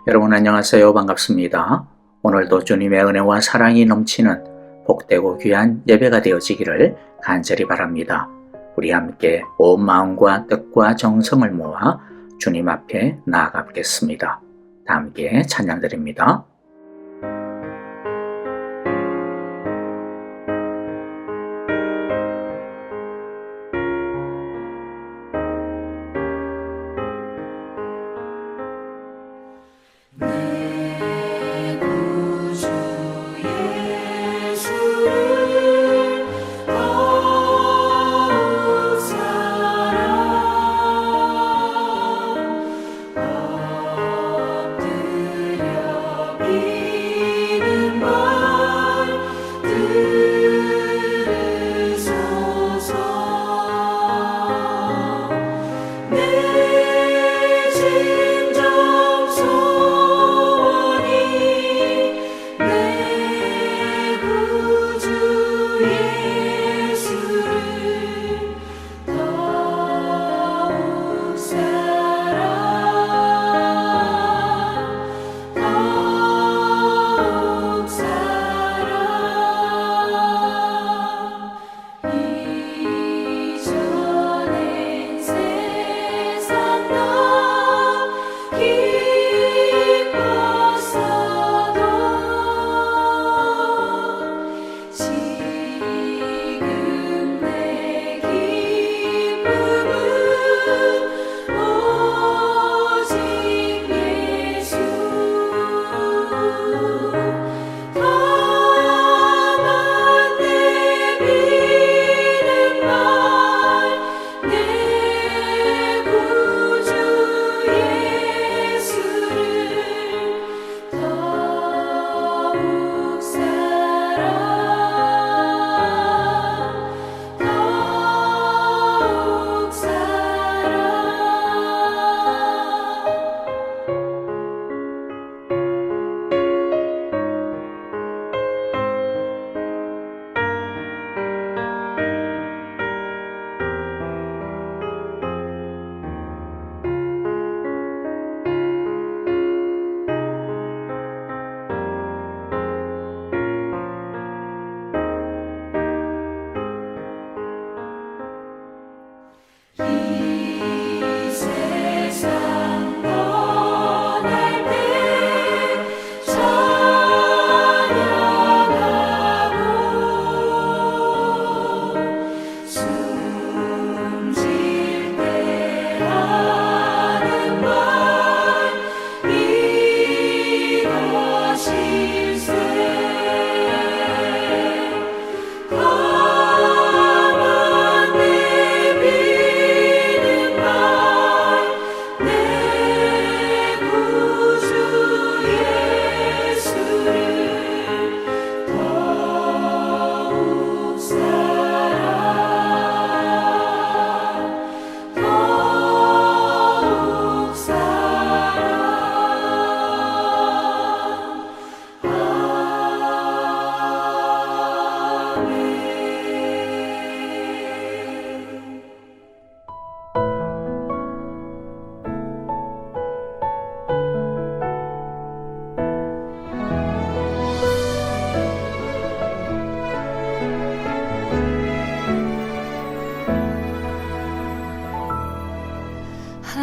여러분 안녕하세요. 반갑습니다. 오늘도 주님의 은혜와 사랑이 넘치는 복되고 귀한 예배가 되어지기를 간절히 바랍니다. 우리 함께 온 마음과 뜻과 정성을 모아 주님 앞에 나아가겠습니다. 다 함께 찬양드립니다.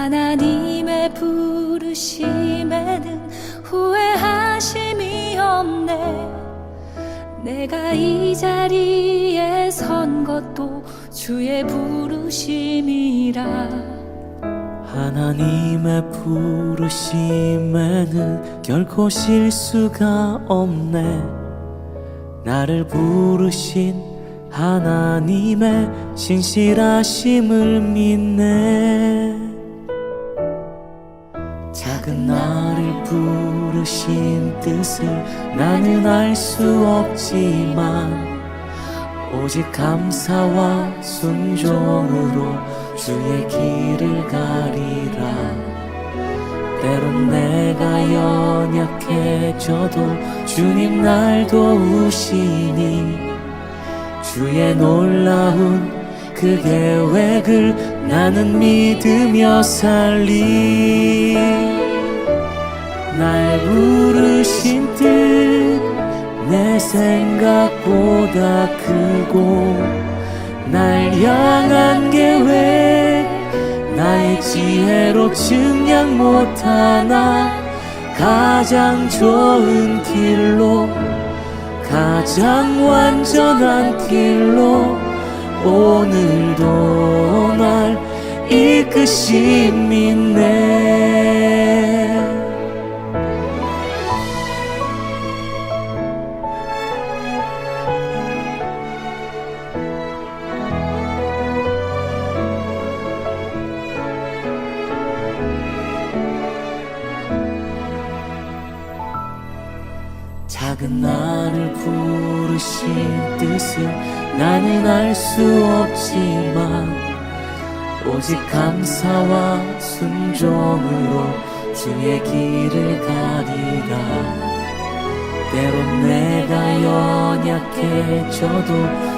하나님의 부르심에는 후회하심이 없네. 내가 이 자리에 선 것도 주의 부르심이라. 하나님의 부르심에는 결코 실수가 없네. 나를 부르신 하나님의 신실하심을 믿네. 작은 나를 부르신 뜻을 나는 알 수 없지만 오직 감사와 순종으로 주의 길을 가리라. 때론 내가 연약해져도 주님 날 도우시니 주의 놀라운 그 계획을 나는 믿으며 살리. 날 부르신 뜻 내 생각보다 크고 날 향한 계획 나의 지혜로 측량 못하나 가장 좋은 길로 가장 완전한 길로 오늘도 날 이끄심 있네. 작은 나를 부르신 뜻을 나는 알 수 없지만 오직 감사와 순종으로 주의 길을 가리라. 때론 내가 연약해져도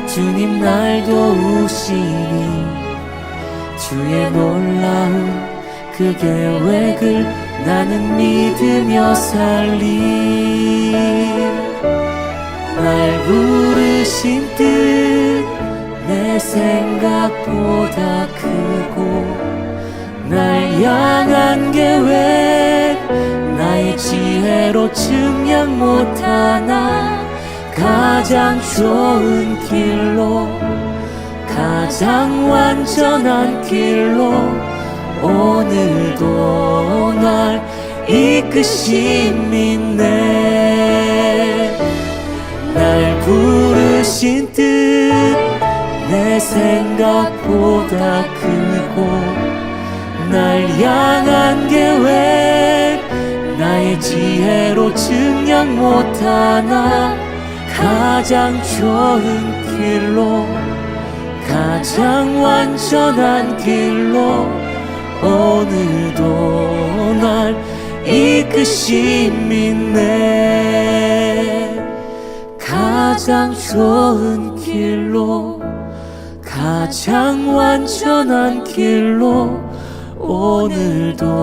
주님 날 도우시니 주의 놀라운 그 계획을 나는 믿으며 살리. 날 부르신 뜻 내 생각보다 크고 날 향한 계획 나의 지혜로 측량 못하나 가장 좋은 길로 가장 완전한 길로 오늘도 날 이끄심 있네. 날 부르신 뜻 내 생각보다 크고 날 향한 계획 나의 지혜로 측량 못하나 가장 좋은 길로 가장 완전한 길로 오늘도 날 이끄심 있네. 가장 좋은 길로 가장 완전한 길로 오늘도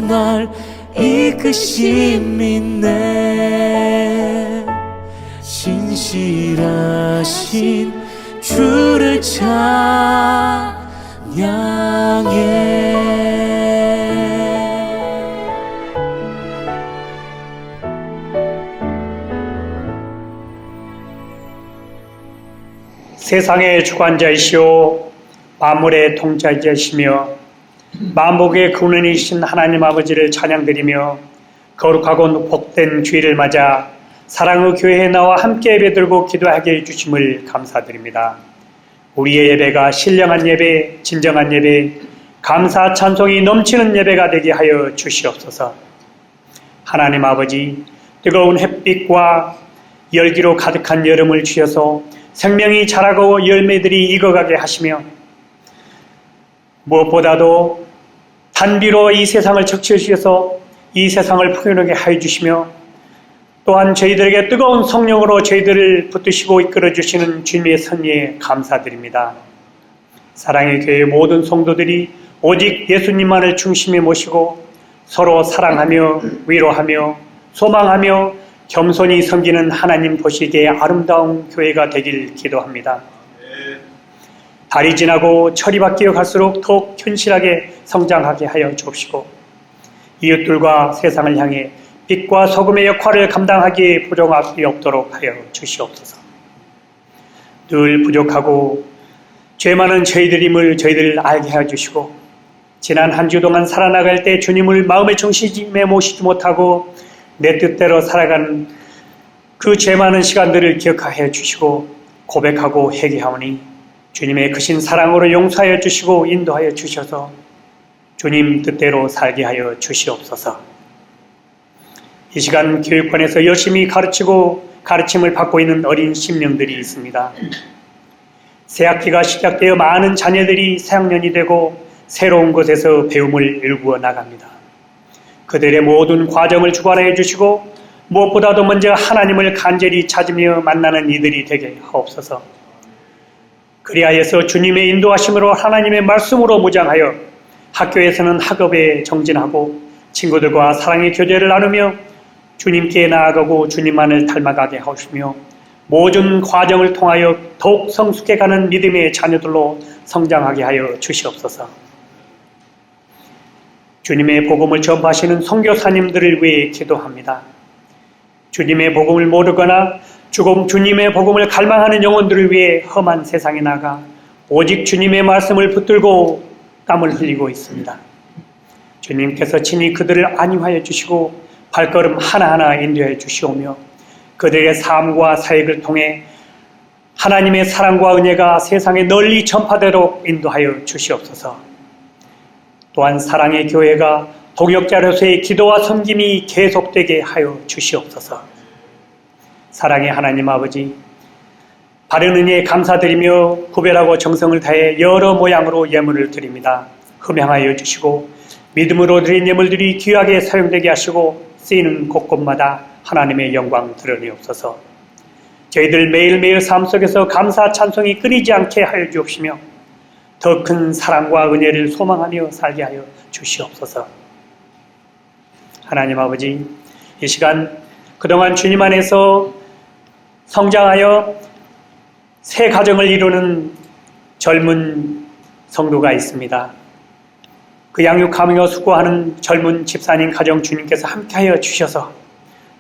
날 이끄심 있네. 신실하신 주를 찬양해. 세상의 주관자이시오 만물의 통치자이시며 만복의 근원이신 하나님 아버지를 찬양드리며 거룩하고 복된 주일을 맞아 사랑의 교회에 나와 함께 예배드리고 기도하게 해주심을 감사드립니다. 우리의 예배가 신령한 예배, 진정한 예배, 감사 찬송이 넘치는 예배가 되게 하여 주시옵소서. 하나님 아버지, 뜨거운 햇빛과 열기로 가득한 여름을 주셔서 생명이 자라고 열매들이 익어가게 하시며 무엇보다도 단비로 이 세상을 적시해 주셔서 이 세상을 풍요롭게 하여 주시며 또한 저희들에게 뜨거운 성령으로 저희들을 붙드시고 이끌어 주시는 주님의 섭리에 감사드립니다. 사랑의 교회 모든 성도들이 오직 예수님만을 중심에 모시고 서로 사랑하며 위로하며 소망하며 겸손히 섬기는 하나님 보시기에 아름다운 교회가 되길 기도합니다. 달이 지나고 철이 바뀌어 갈수록 더욱 현실하게 성장하게 하여 주옵시고 이웃들과 세상을 향해 빛과 소금의 역할을 감당하기에 부족함이 없도록 하여 주시옵소서. 늘 부족하고 죄 많은 저희들임을 저희들을 알게 하여 주시고 지난 한 주 동안 살아나갈 때 주님을 마음의 중심에 모시지 못하고 내 뜻대로 살아가는 그 죄 많은 시간들을 기억하여 주시고 고백하고 회개하오니 주님의 크신 사랑으로 용서하여 주시고 인도하여 주셔서 주님 뜻대로 살게 하여 주시옵소서. 이 시간 교육관에서 열심히 가르치고 가르침을 받고 있는 어린 심령들이 있습니다. 새학기가 시작되어 많은 자녀들이 새학년이 되고 새로운 곳에서 배움을 일구어 나갑니다. 그들의 모든 과정을 주관하여 주시고 무엇보다도 먼저 하나님을 간절히 찾으며 만나는 이들이 되게 하옵소서. 그리하여서 주님의 인도하심으로 하나님의 말씀으로 무장하여 학교에서는 학업에 정진하고 친구들과 사랑의 교제를 나누며 주님께 나아가고 주님만을 닮아가게 하시며 모든 과정을 통하여 더욱 성숙해가는 믿음의 자녀들로 성장하게 하여 주시옵소서. 주님의 복음을 전파하시는 선교사님들을 위해 기도합니다. 주님의 복음을 모르거나 주님의 복음을 갈망하는 영혼들을 위해 험한 세상에 나가 오직 주님의 말씀을 붙들고 땀을 흘리고 있습니다. 주님께서 친히 그들을 안위하여 주시고 발걸음 하나하나 인도해 주시오며 그들의 삶과 사역을 통해 하나님의 사랑과 은혜가 세상에 널리 전파되도록 인도하여 주시옵소서. 또한 사랑의 교회가 동역자로서의 기도와 섬김이 계속되게 하여 주시옵소서. 사랑의 하나님 아버지, 바른 은혜에 감사드리며 구별하고 정성을 다해 여러 모양으로 예물을 드립니다. 흠양하여 주시고 믿음으로 드린 예물들이 귀하게 사용되게 하시고 쓰이는 곳곳마다 하나님의 영광 드러내옵소서. 저희들 매일매일 삶 속에서 감사 찬송이 끊이지 않게 하여 주옵시며 더 큰 사랑과 은혜를 소망하며 살게 하여 주시옵소서. 하나님 아버지, 이 시간 그동안 주님 안에서 성장하여 새 가정을 이루는 젊은 성도가 있습니다. 그 양육하며 수고하는 젊은 집사님 가정 주님께서 함께하여 주셔서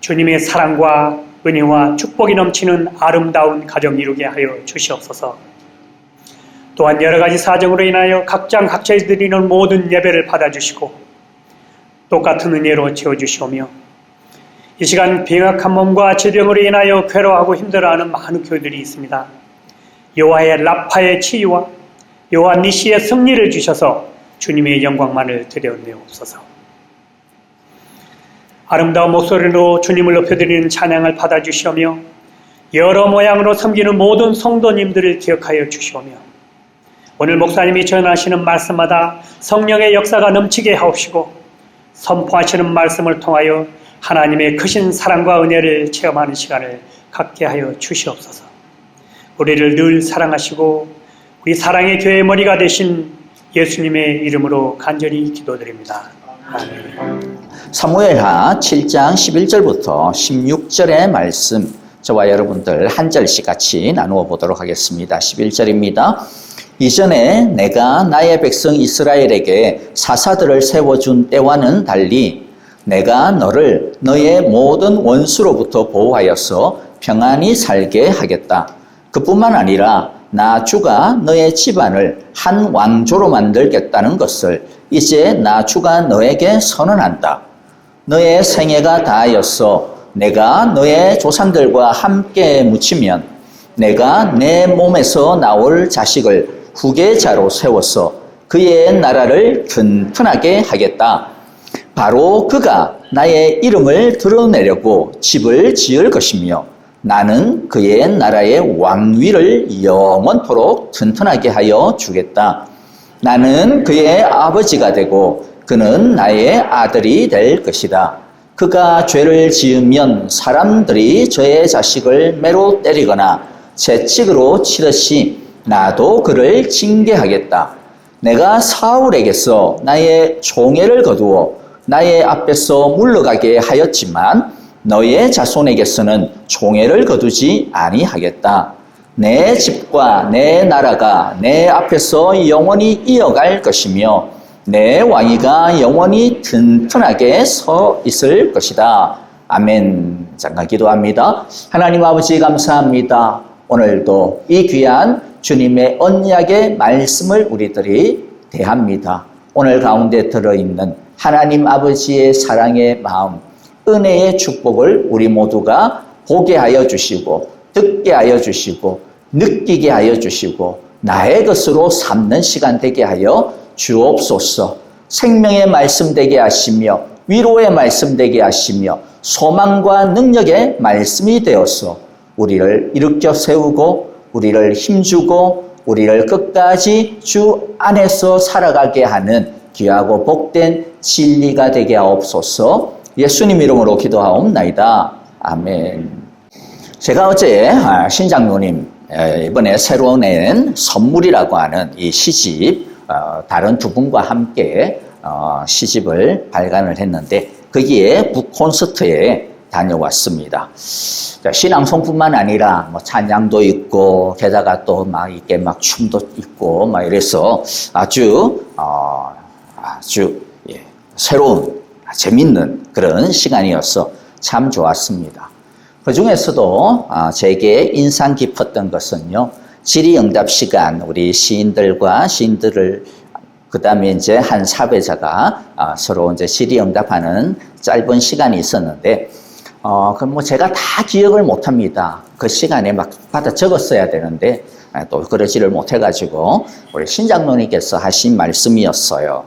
주님의 사랑과 은혜와 축복이 넘치는 아름다운 가정 이루게 하여 주시옵소서. 또한 여러 가지 사정으로 인하여 각장 각자에 드리는 모든 예배를 받아주시고 똑같은 은혜로 채워주시오며 이 시간 병약한 몸과 질병으로 인하여 괴로워하고 힘들어하는 많은 교회들이 있습니다. 여호와의 라파의 치유와 여호와 니시의 승리를 주셔서 주님의 영광만을 드려내옵소서. 아름다운 목소리로 주님을 높여드리는 찬양을 받아주시오며 여러 모양으로 섬기는 모든 성도님들을 기억하여 주시오며 오늘 목사님이 전하시는 말씀마다 성령의 역사가 넘치게 하옵시고 선포하시는 말씀을 통하여 하나님의 크신 사랑과 은혜를 체험하는 시간을 갖게 하여 주시옵소서. 우리를 늘 사랑하시고 우리 사랑의 교회의 머리가 되신 예수님의 이름으로 간절히 기도드립니다. 아멘. 사무엘하 7장 11절부터 16절의 말씀 저와 여러분들 한 절씩 같이 나누어 보도록 하겠습니다. 11절입니다. 이전에 내가 나의 백성 이스라엘에게 사사들을 세워준 때와는 달리 내가 너를 너의 모든 원수로부터 보호하여서 평안히 살게 하겠다. 그뿐만 아니라 나 주가 너의 집안을 한 왕조로 만들겠다는 것을 이제 나 주가 너에게 선언한다. 너의 생애가 다하여서 내가 너의 조상들과 함께 묻히면 내가 내 몸에서 나올 자식을 후계자로 세워서 그의 나라를 튼튼하게 하겠다. 바로 그가 나의 이름을 드러내려고 집을 지을 것이며 나는 그의 나라의 왕위를 영원토록 튼튼하게 하여 주겠다. 나는 그의 아버지가 되고 그는 나의 아들이 될 것이다. 그가 죄를 지으면 사람들이 저의 자식을 매로 때리거나 채찍으로 치듯이 나도 그를 징계하겠다. 내가 사울에게서 나의 총애를 거두어 나의 앞에서 물러가게 하였지만 너의 자손에게서는 총애를 거두지 아니하겠다. 내 집과 내 나라가 내 앞에서 영원히 이어갈 것이며 내 왕위가 영원히 튼튼하게 서 있을 것이다. 아멘. 잠깐 기도합니다. 하나님 아버지 감사합니다. 오늘도 이 귀한 주님의 언약의 말씀을 우리들이 대합니다. 오늘 가운데 들어있는 하나님 아버지의 사랑의 마음, 은혜의 축복을 우리 모두가 보게 하여 주시고 듣게 하여 주시고 느끼게 하여 주시고 나의 것으로 삼는 시간 되게 하여 주옵소서. 생명의 말씀 되게 하시며 위로의 말씀 되게 하시며 소망과 능력의 말씀이 되어서 우리를 일으켜 세우고 우리를 힘주고 우리를 끝까지 주 안에서 살아가게 하는 귀하고 복된 진리가 되게 하옵소서. 예수님 이름으로 기도하옵나이다. 아멘. 제가 어제 신장로님 이번에 새로 낸 선물이라고 하는 이 시집 다른 두 분과 함께 시집을 발간을 했는데 거기에 북콘서트에 다녀왔습니다. 신앙송뿐만 아니라 뭐 찬양도 있고 게다가 또 막 이렇게 막 춤도 있고 막 이래서 아주 새로운 재밌는 그런 시간이어서 참 좋았습니다. 그 중에서도 제게 인상 깊었던 것은요, 질의응답 시간, 우리 시인들과 시인들을 그 다음에 이제 한 사회자가 서로 이제 질의응답하는 짧은 시간이 있었는데, 그럼 뭐 제가 다 기억을 못 합니다. 그 시간에 막 받아 적었어야 되는데, 또 그러지를 못해가지고, 우리 신장로님께서 하신 말씀이었어요.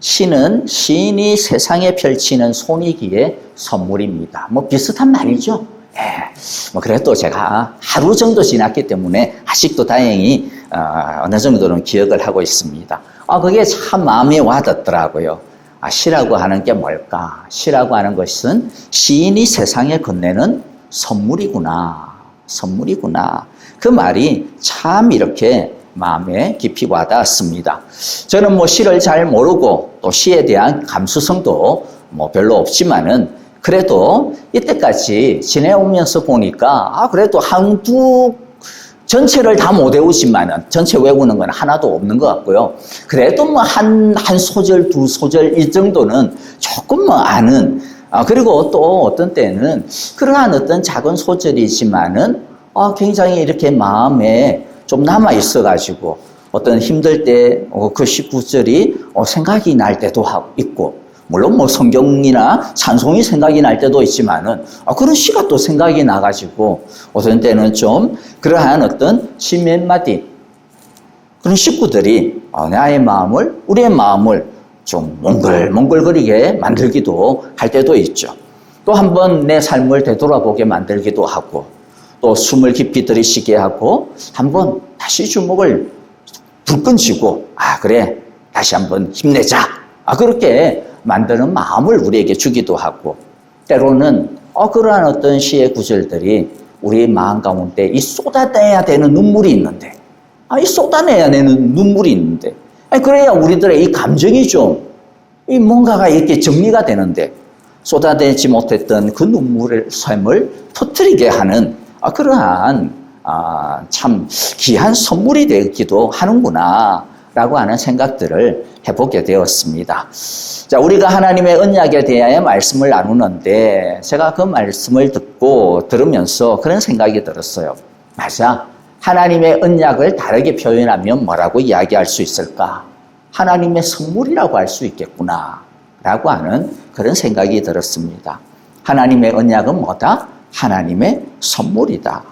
시는 시인이 세상에 펼치는 손이기에 선물입니다. 뭐 비슷한 말이죠. 뭐 그래도 제가 하루 정도 지났기 때문에 아직도 다행히 어느 정도는 기억을 하고 있습니다. 그게 참 마음에 와닿더라고요. 시라고 하는 게 뭘까? 시라고 하는 것은 시인이 세상에 건네는 선물이구나. 선물이구나. 그 말이 참 이렇게 마음에 깊이 와닿았습니다. 저는 뭐 시를 잘 모르고 또 시에 대한 감수성도 뭐 별로 없지만은 그래도 이때까지 지내오면서 보니까 그래도 한두 전체를 다 못 외우지만은 전체 외우는 건 하나도 없는 것 같고요. 그래도 뭐 한 소절, 두 소절 이 정도는 조금 뭐 아는 그리고 또 어떤 때는 그러한 어떤 작은 소절이지만은 굉장히 이렇게 마음에 좀 남아 있어가지고 어떤 힘들 때 그 19절이 생각이 날 때도 있고 물론 뭐 성경이나 찬송이 생각이 날 때도 있지만은 그런 시가 또 생각이 나가지고 어떤 때는 좀 그러한 어떤 시 몇 마디 그런 식구들이 나의 마음을 우리의 마음을 좀 몽글몽글거리게 만들기도 할 때도 있죠. 또 한번 내 삶을 되돌아보게 만들기도 하고 또 숨을 깊이 들이쉬게 하고 한번 다시 주먹을 불끈 쥐고 그래 다시 한번 힘내자 그렇게 만드는 마음을 우리에게 주기도 하고 때로는 그러한 어떤 시의 구절들이 우리 마음 가운데 이 쏟아내야 되는 눈물이 있는데 이 쏟아내야 되는 눈물이 있는데 그래야 우리들의 이 감정이 좀 이 뭔가가 이렇게 정리가 되는데 쏟아내지 못했던 그 눈물의 샘을 터뜨리게 하는 그러한 참 귀한 선물이 되기도 하는구나 라고 하는 생각들을 해보게 되었습니다. 자, 우리가 하나님의 언약에 대하여 말씀을 나누는데 제가 그 말씀을 들으면서 그런 생각이 들었어요. 맞아. 하나님의 언약을 다르게 표현하면 뭐라고 이야기할 수 있을까? 하나님의 선물이라고 할 수 있겠구나 라고 하는 그런 생각이 들었습니다. 하나님의 언약은 뭐다? 하나님의 선물이다.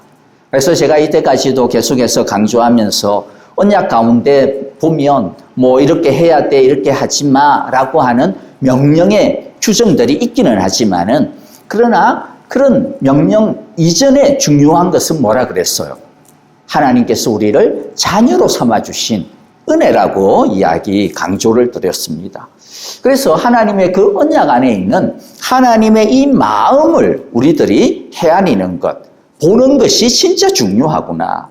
그래서 제가 이때까지도 계속해서 강조하면서 언약 가운데 보면 뭐 이렇게 해야 돼 이렇게 하지 마라고 하는 명령의 규정들이 있기는 하지만은 그러나 그런 명령 이전에 중요한 것은 뭐라 그랬어요? 하나님께서 우리를 자녀로 삼아주신 은혜라고 강조를 드렸습니다. 그래서 하나님의 그 언약 안에 있는 하나님의 이 마음을 우리들이 헤아리는 것, 보는 것이 진짜 중요하구나.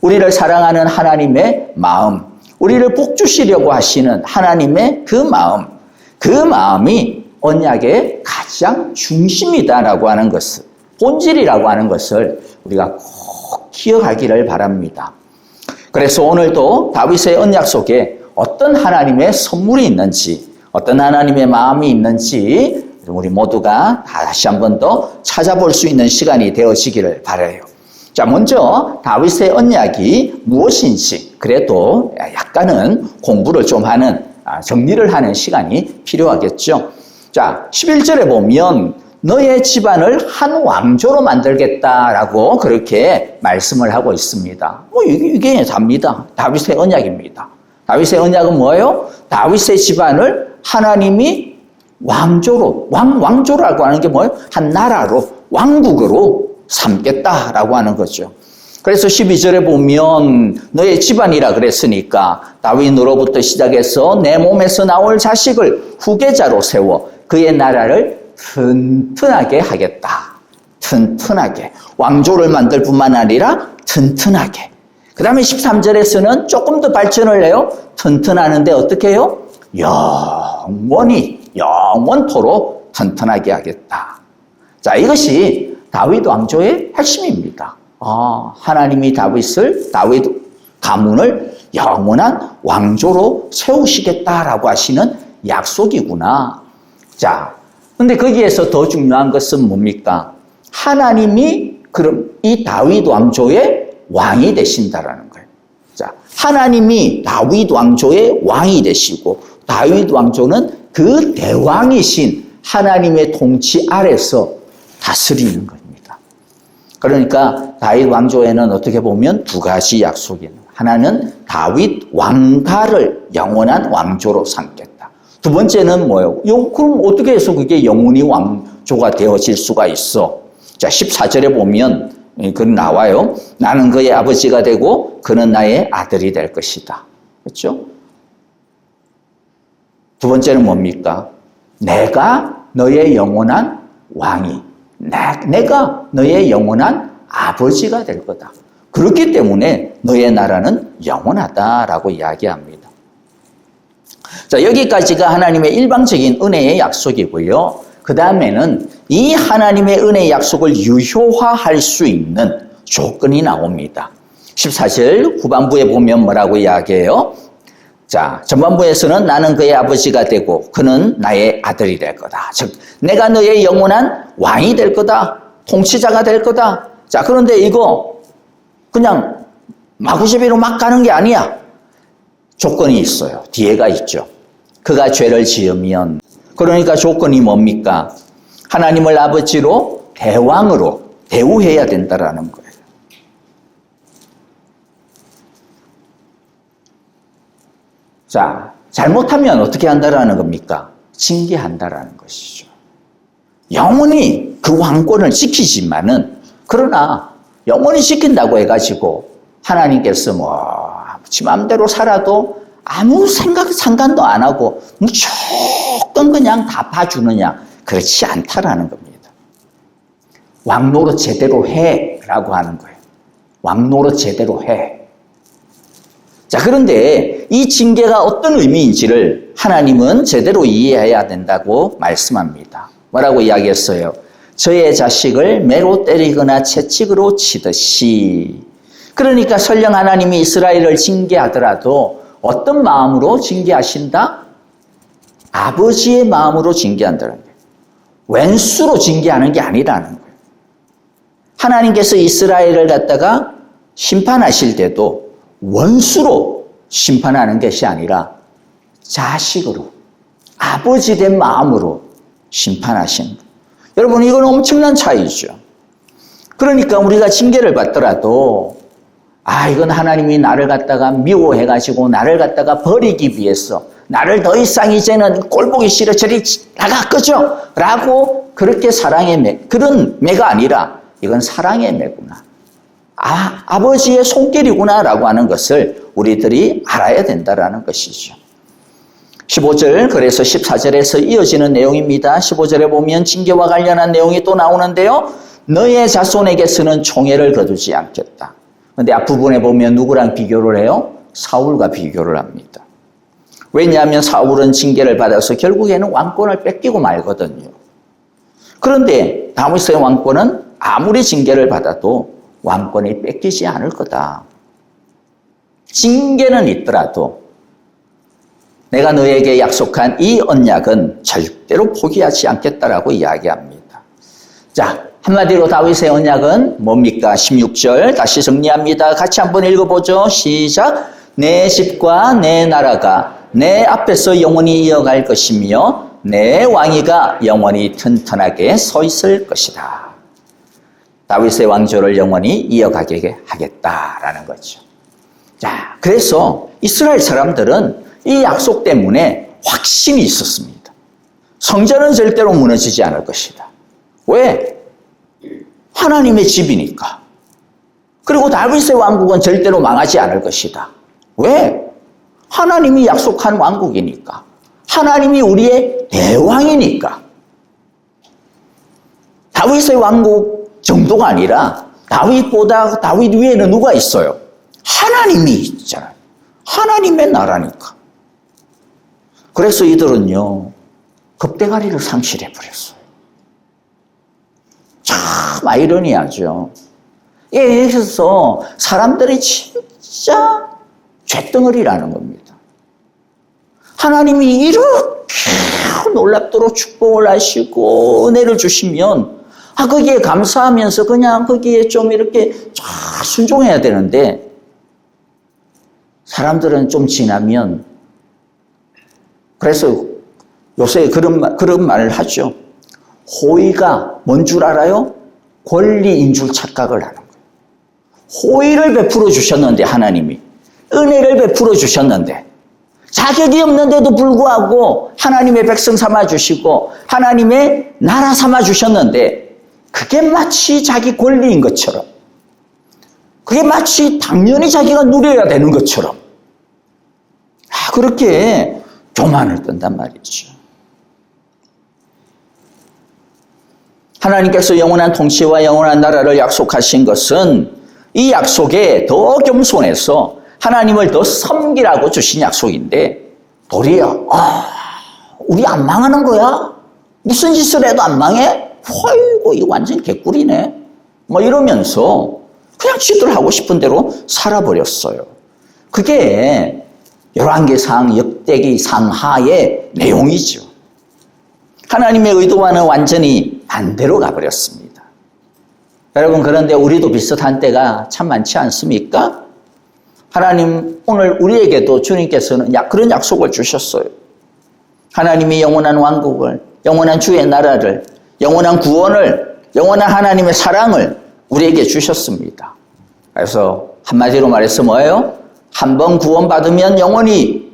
우리를 사랑하는 하나님의 마음, 우리를 복 주시려고 하시는 하나님의 그 마음이 언약의 가장 중심이다라고 하는 것을, 본질이라고 하는 것을 우리가 꼭 기억하기를 바랍니다. 그래서 오늘도 다윗의 언약 속에 어떤 하나님의 선물이 있는지, 어떤 하나님의 마음이 있는지 우리 모두가 다시 한 번 더 찾아볼 수 있는 시간이 되어지기를 바라요. 자, 먼저 다윗의 언약이 무엇인지 그래도 약간은 공부를 좀 하는, 정리를 하는 시간이 필요하겠죠. 자, 11절에 보면 너의 집안을 한 왕조로 만들겠다라고 그렇게 말씀을 하고 있습니다. 이게 답니다. 다윗의 언약입니다. 다윗의 언약은 뭐예요? 다윗의 집안을 하나님이 왕조로, 왕조라고 하는 게 뭐예요? 한 나라로, 왕국으로 삼겠다라고 하는 거죠. 그래서 12절에 보면 너의 집안이라 그랬으니까 다윗으로부터 시작해서 내 몸에서 나올 자식을 후계자로 세워 그의 나라를 튼튼하게 하겠다. 튼튼하게. 왕조를 만들 뿐만 아니라 튼튼하게. 그 다음에 13절에서는 조금 더 발전을 해요. 튼튼하는데 어떻게 해요? 영원토록 튼튼하게 하겠다. 자, 이것이 다윗 왕조의 핵심입니다. 하나님이 다윗 가문을 영원한 왕조로 세우시겠다라고 하시는 약속이구나. 자, 근데 거기에서 더 중요한 것은 뭡니까? 하나님이 그럼 이 다윗 왕조의 왕이 되신다라는 거예요. 자, 하나님이 다윗 왕조의 왕이 되시고 다윗 왕조는 그 대왕이신 하나님의 통치 아래서 다스리는 겁니다. 그러니까 다윗 왕조에는 어떻게 보면 두 가지 약속이 있는 거예요. 하나는 다윗 왕가를 영원한 왕조로 삼겠다. 두 번째는 뭐예요? 그럼 어떻게 해서 그게 영원히 왕조가 되어질 수가 있어? 자, 14절에 보면 그건 나와요. 나는 그의 아버지가 되고 그는 나의 아들이 될 것이다. 그렇죠? 두 번째는 뭡니까? 내가 너의 영원한 왕이, 내가 너의 영원한 아버지가 될 거다. 그렇기 때문에 너의 나라는 영원하다라고 이야기합니다. 자, 여기까지가 하나님의 일방적인 은혜의 약속이고요. 그 다음에는 이 하나님의 은혜의 약속을 유효화할 수 있는 조건이 나옵니다. 14절 후반부에 보면 뭐라고 이야기해요? 자, 전반부에서는 나는 그의 아버지가 되고 그는 나의 아들이 될 거다. 즉, 내가 너의 영원한 왕이 될 거다. 통치자가 될 거다. 자, 그런데 이거 그냥 마구잡이로 막 가는 게 아니야. 조건이 있어요. 뒤에가 있죠. 그가 죄를 지으면, 그러니까 조건이 뭡니까? 하나님을 아버지로 대왕으로 대우해야 된다라는 거예요. 자, 잘못하면 어떻게 한다라는 겁니까? 징계한다라는 것이죠. 영원히 그 왕권을 지키지만은, 그러나 영원히 지킨다고 해가지고 하나님께서 지 마음대로 살아도 아무 상관도 안 하고 무조건 그냥 다 봐주느냐? 그렇지 않다라는 겁니다. 왕노릇 제대로 해라고 하는 거예요. 왕노릇 제대로 해. 자, 그런데 이 징계가 어떤 의미인지를 하나님은 제대로 이해해야 된다고 말씀합니다. 뭐라고 이야기했어요? 저의 자식을 매로 때리거나 채찍으로 치듯이. 그러니까 설령 하나님이 이스라엘을 징계하더라도 어떤 마음으로 징계하신다? 아버지의 마음으로 징계한다는 거예요. 왼수로 징계하는 게 아니라는 거예요. 하나님께서 이스라엘을 갖다가 심판하실 때도 원수로 심판하는 것이 아니라 자식으로, 아버지 된 마음으로 심판하시는 거예요. 여러분, 이건 엄청난 차이죠. 그러니까 우리가 징계를 받더라도 이건 하나님이 나를 갖다가 미워해가지고 나를 갖다가 버리기 위해서, 나를 더 이상 이제는 꼴보기 싫어 저리 나가 꺼져 라고 그렇게 사랑의 그런 매가 아니라 이건 사랑의 매구나, 아버지의 손길이구나 라고 하는 것을 우리들이 알아야 된다라는 것이죠. 15절, 그래서 14절에서 이어지는 내용입니다. 15절에 보면 징계와 관련한 내용이 또 나오는데요. 너의 자손에게서는 총애를 거두지 않겠다. 그런데 앞부분에 보면 누구랑 비교를 해요? 사울과 비교를 합니다. 왜냐하면 사울은 징계를 받아서 결국에는 왕권을 뺏기고 말거든요. 그런데 다윗의 왕권은 아무리 징계를 받아도 왕권이 뺏기지 않을 거다. 징계는 있더라도 내가 너에게 약속한 이 언약은 절대로 포기하지 않겠다라고 이야기합니다. 자, 한마디로 다윗의 언약은 뭡니까? 16절 다시 정리합니다. 같이 한번 읽어보죠. 시작. 내 집과 내 나라가 내 앞에서 영원히 이어갈 것이며 내 왕위가 영원히 튼튼하게 서 있을 것이다. 다윗의 왕조를 영원히 이어가게 하겠다라는 거죠. 자, 그래서 이스라엘 사람들은 이 약속 때문에 확신이 있었습니다. 성전은 절대로 무너지지 않을 것이다. 왜? 하나님의 집이니까. 그리고 다윗의 왕국은 절대로 망하지 않을 것이다. 왜? 하나님이 약속한 왕국이니까. 하나님이 우리의 대왕이니까. 다윗의 왕국 정도가 아니라 다윗 위에는 누가 있어요? 하나님이 있잖아요. 하나님의 나라니까. 그래서 이들은요, 겁대가리를 상실해 버렸어요. 참 아이러니하죠. 여기서 사람들이 진짜 쇳덩어리라는 겁니다. 하나님이 이렇게 놀랍도록 축복을 하시고 은혜를 주시면 거기에 감사하면서 그냥 거기에 좀 이렇게 순종해야 되는데, 사람들은 좀 지나면, 그래서 요새 그런 말을 하죠. 호의가 뭔 줄 알아요? 권리인 줄 착각을 하는 거예요. 호의를 베풀어 주셨는데, 하나님이 은혜를 베풀어 주셨는데, 자격이 없는데도 불구하고 하나님의 백성 삼아 주시고 하나님의 나라 삼아 주셨는데, 그게 마치 자기 권리인 것처럼, 그게 마치 당연히 자기가 누려야 되는 것처럼 그렇게 교만을 뜬단 말이죠. 하나님께서 영원한 통치와 영원한 나라를 약속하신 것은 이 약속에 더 겸손해서 하나님을 더 섬기라고 주신 약속인데, 도리어 우리 안 망하는 거야? 무슨 짓을 해도 안 망해? 어이구, 이거 완전 개꿀이네. 뭐 이러면서 그냥 지들 하고 싶은 대로 살아버렸어요. 그게 열왕기상 역대기 상하의 내용이죠. 하나님의 의도와는 완전히 반대로 가버렸습니다. 여러분, 그런데 우리도 비슷한 때가 참 많지 않습니까? 하나님, 오늘 우리에게도 주님께서는 그런 약속을 주셨어요. 하나님이 영원한 왕국을, 영원한 주의 나라를, 영원한 구원을, 영원한 하나님의 사랑을 우리에게 주셨습니다. 그래서 한마디로 말해서 뭐예요? 한 번 구원받으면 영원히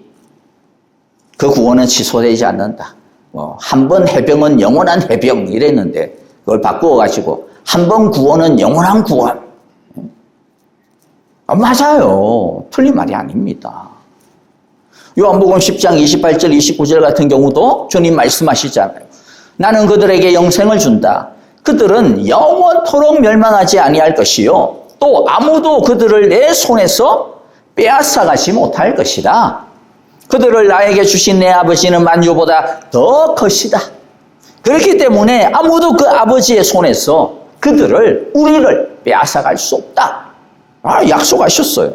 그 구원은 취소되지 않는다. 한 번 해병은 영원한 해병 이랬는데, 그걸 바꾸어가지고 한 번 구원은 영원한 구원. 맞아요. 틀린 말이 아닙니다. 요한복음 10장 28절 29절 같은 경우도 주님 말씀하시잖아요. 나는 그들에게 영생을 준다. 그들은 영원토록 멸망하지 아니할 것이요, 또 아무도 그들을 내 손에서 빼앗아가지 못할 것이다. 그들을 나에게 주신 내 아버지는 만유보다 더 크시다. 그렇기 때문에 아무도 그 아버지의 손에서 우리를 빼앗아갈 수 없다. 약속하셨어요.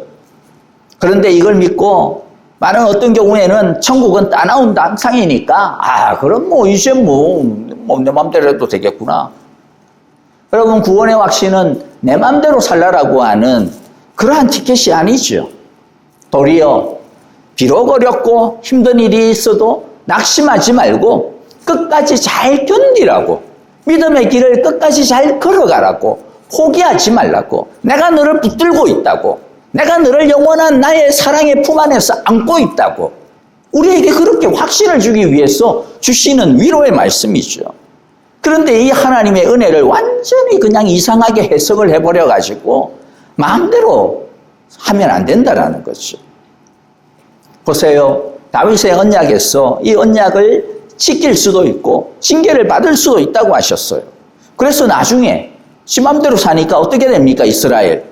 그런데 이걸 믿고 많은 어떤 경우에는 천국은 따나운 땅상이니까 그럼 이제 내 맘대로 해도 되겠구나. 여러분, 구원의 확신은 내 맘대로 살라라고 하는 그러한 티켓이 아니죠. 도리어 비록 어렵고 힘든 일이 있어도 낙심하지 말고 끝까지 잘 견디라고, 믿음의 길을 끝까지 잘 걸어가라고, 포기하지 말라고, 내가 너를 붙들고 있다고, 내가 너를 영원한 나의 사랑의 품 안에서 안고 있다고, 우리에게 그렇게 확신을 주기 위해서 주시는 위로의 말씀이죠. 그런데 이 하나님의 은혜를 완전히 그냥 이상하게 해석을 해버려가지고 마음대로 하면 안 된다라는 거죠. 보세요. 다윗의 언약에서 이 언약을 지킬 수도 있고 징계를 받을 수도 있다고 하셨어요. 그래서 나중에 지 맘대로 사니까 어떻게 됩니까? 이스라엘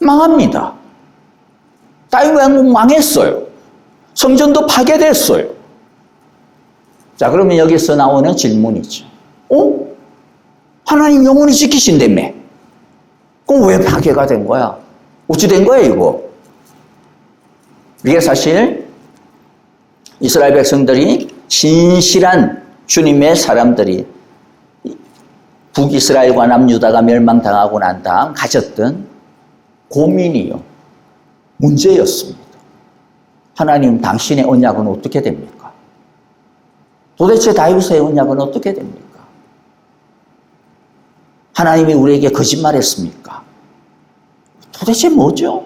망합니다. 다윗 왕국 망했어요. 성전도 파괴됐어요. 자, 그러면 여기서 나오는 질문이죠. 하나님 영원히 지키신다며? 그럼 왜 파괴가 된 거야? 어찌 된 거야 이거? 이게 사실 이스라엘 백성들이, 신실한 주님의 사람들이 북이스라엘과 남유다가 멸망당하고 난 다음 가졌던 고민이요, 문제였습니다. 하나님, 당신의 언약은 어떻게 됩니까? 도대체 다윗의 언약은 어떻게 됩니까? 하나님이 우리에게 거짓말했습니까? 도대체 뭐죠?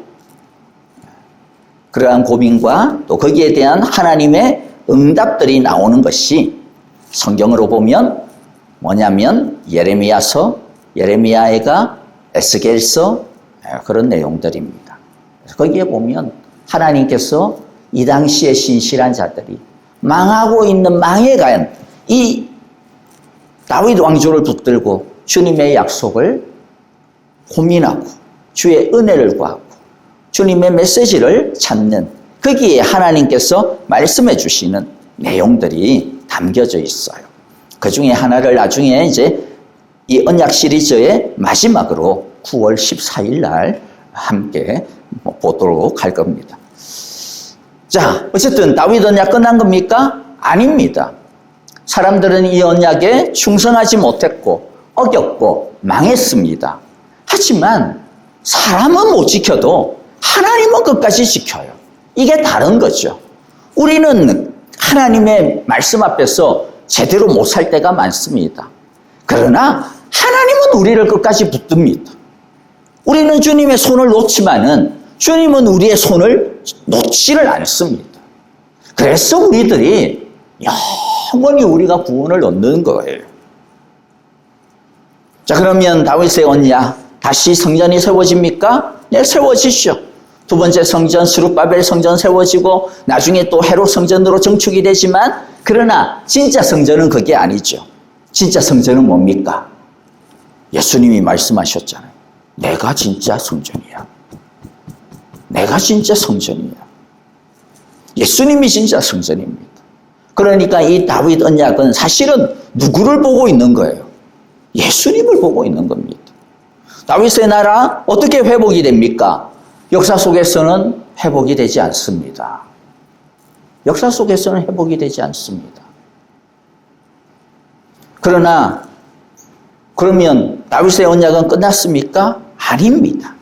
그러한 고민과 또 거기에 대한 하나님의 응답들이 나오는 것이 성경으로 보면 뭐냐면 예레미야서, 예레미야애가, 에스겔서, 그런 내용들입니다. 그래서 거기에 보면 하나님께서 이 당시에 신실한 자들이 망하고 있는 망해간 이 다윗 왕조를 붙들고 주님의 약속을 고민하고 주의 은혜를 구하고 주님의 메시지를 찾는 거기에 하나님께서 말씀해 주시는 내용들이 담겨져 있어요. 그 중에 하나를 나중에 이제 이 언약 시리즈의 마지막으로 9월 14일 날 함께 보도록 할 겁니다. 자, 어쨌든 다윗 언약 끝난 겁니까? 아닙니다. 사람들은 이 언약에 충성하지 못했고 어겼고 망했습니다. 하지만 사람은 못 지켜도 하나님은 끝까지 지켜요. 이게 다른 거죠. 우리는 하나님의 말씀 앞에서 제대로 못 살 때가 많습니다. 그러나 하나님은 우리를 끝까지 붙듭니다. 우리는 주님의 손을 놓지만은 주님은 우리의 손을 놓지를 않습니다. 그래서 우리들이 영원히 우리가 구원을 얻는 거예요. 자, 그러면 다윗의 언약 다시 성전이 세워집니까? 네, 세워지죠. 두 번째 성전 스룹바벨 성전 세워지고 나중에 또 헤롯 성전으로 정축이 되지만 그러나 진짜 성전은 그게 아니죠. 진짜 성전은 뭡니까? 예수님이 말씀하셨잖아요. 내가 진짜 성전이야. 내가 진짜 성전이야. 예수님이 진짜 성전입니다. 그러니까 이 다윗 언약은 사실은 누구를 보고 있는 거예요? 예수님을 보고 있는 겁니다. 다윗의 나라 어떻게 회복이 됩니까? 역사 속에서는 회복이 되지 않습니다. 역사 속에서는 회복이 되지 않습니다. 그러면 다윗의 언약은 끝났습니까? 아닙니다.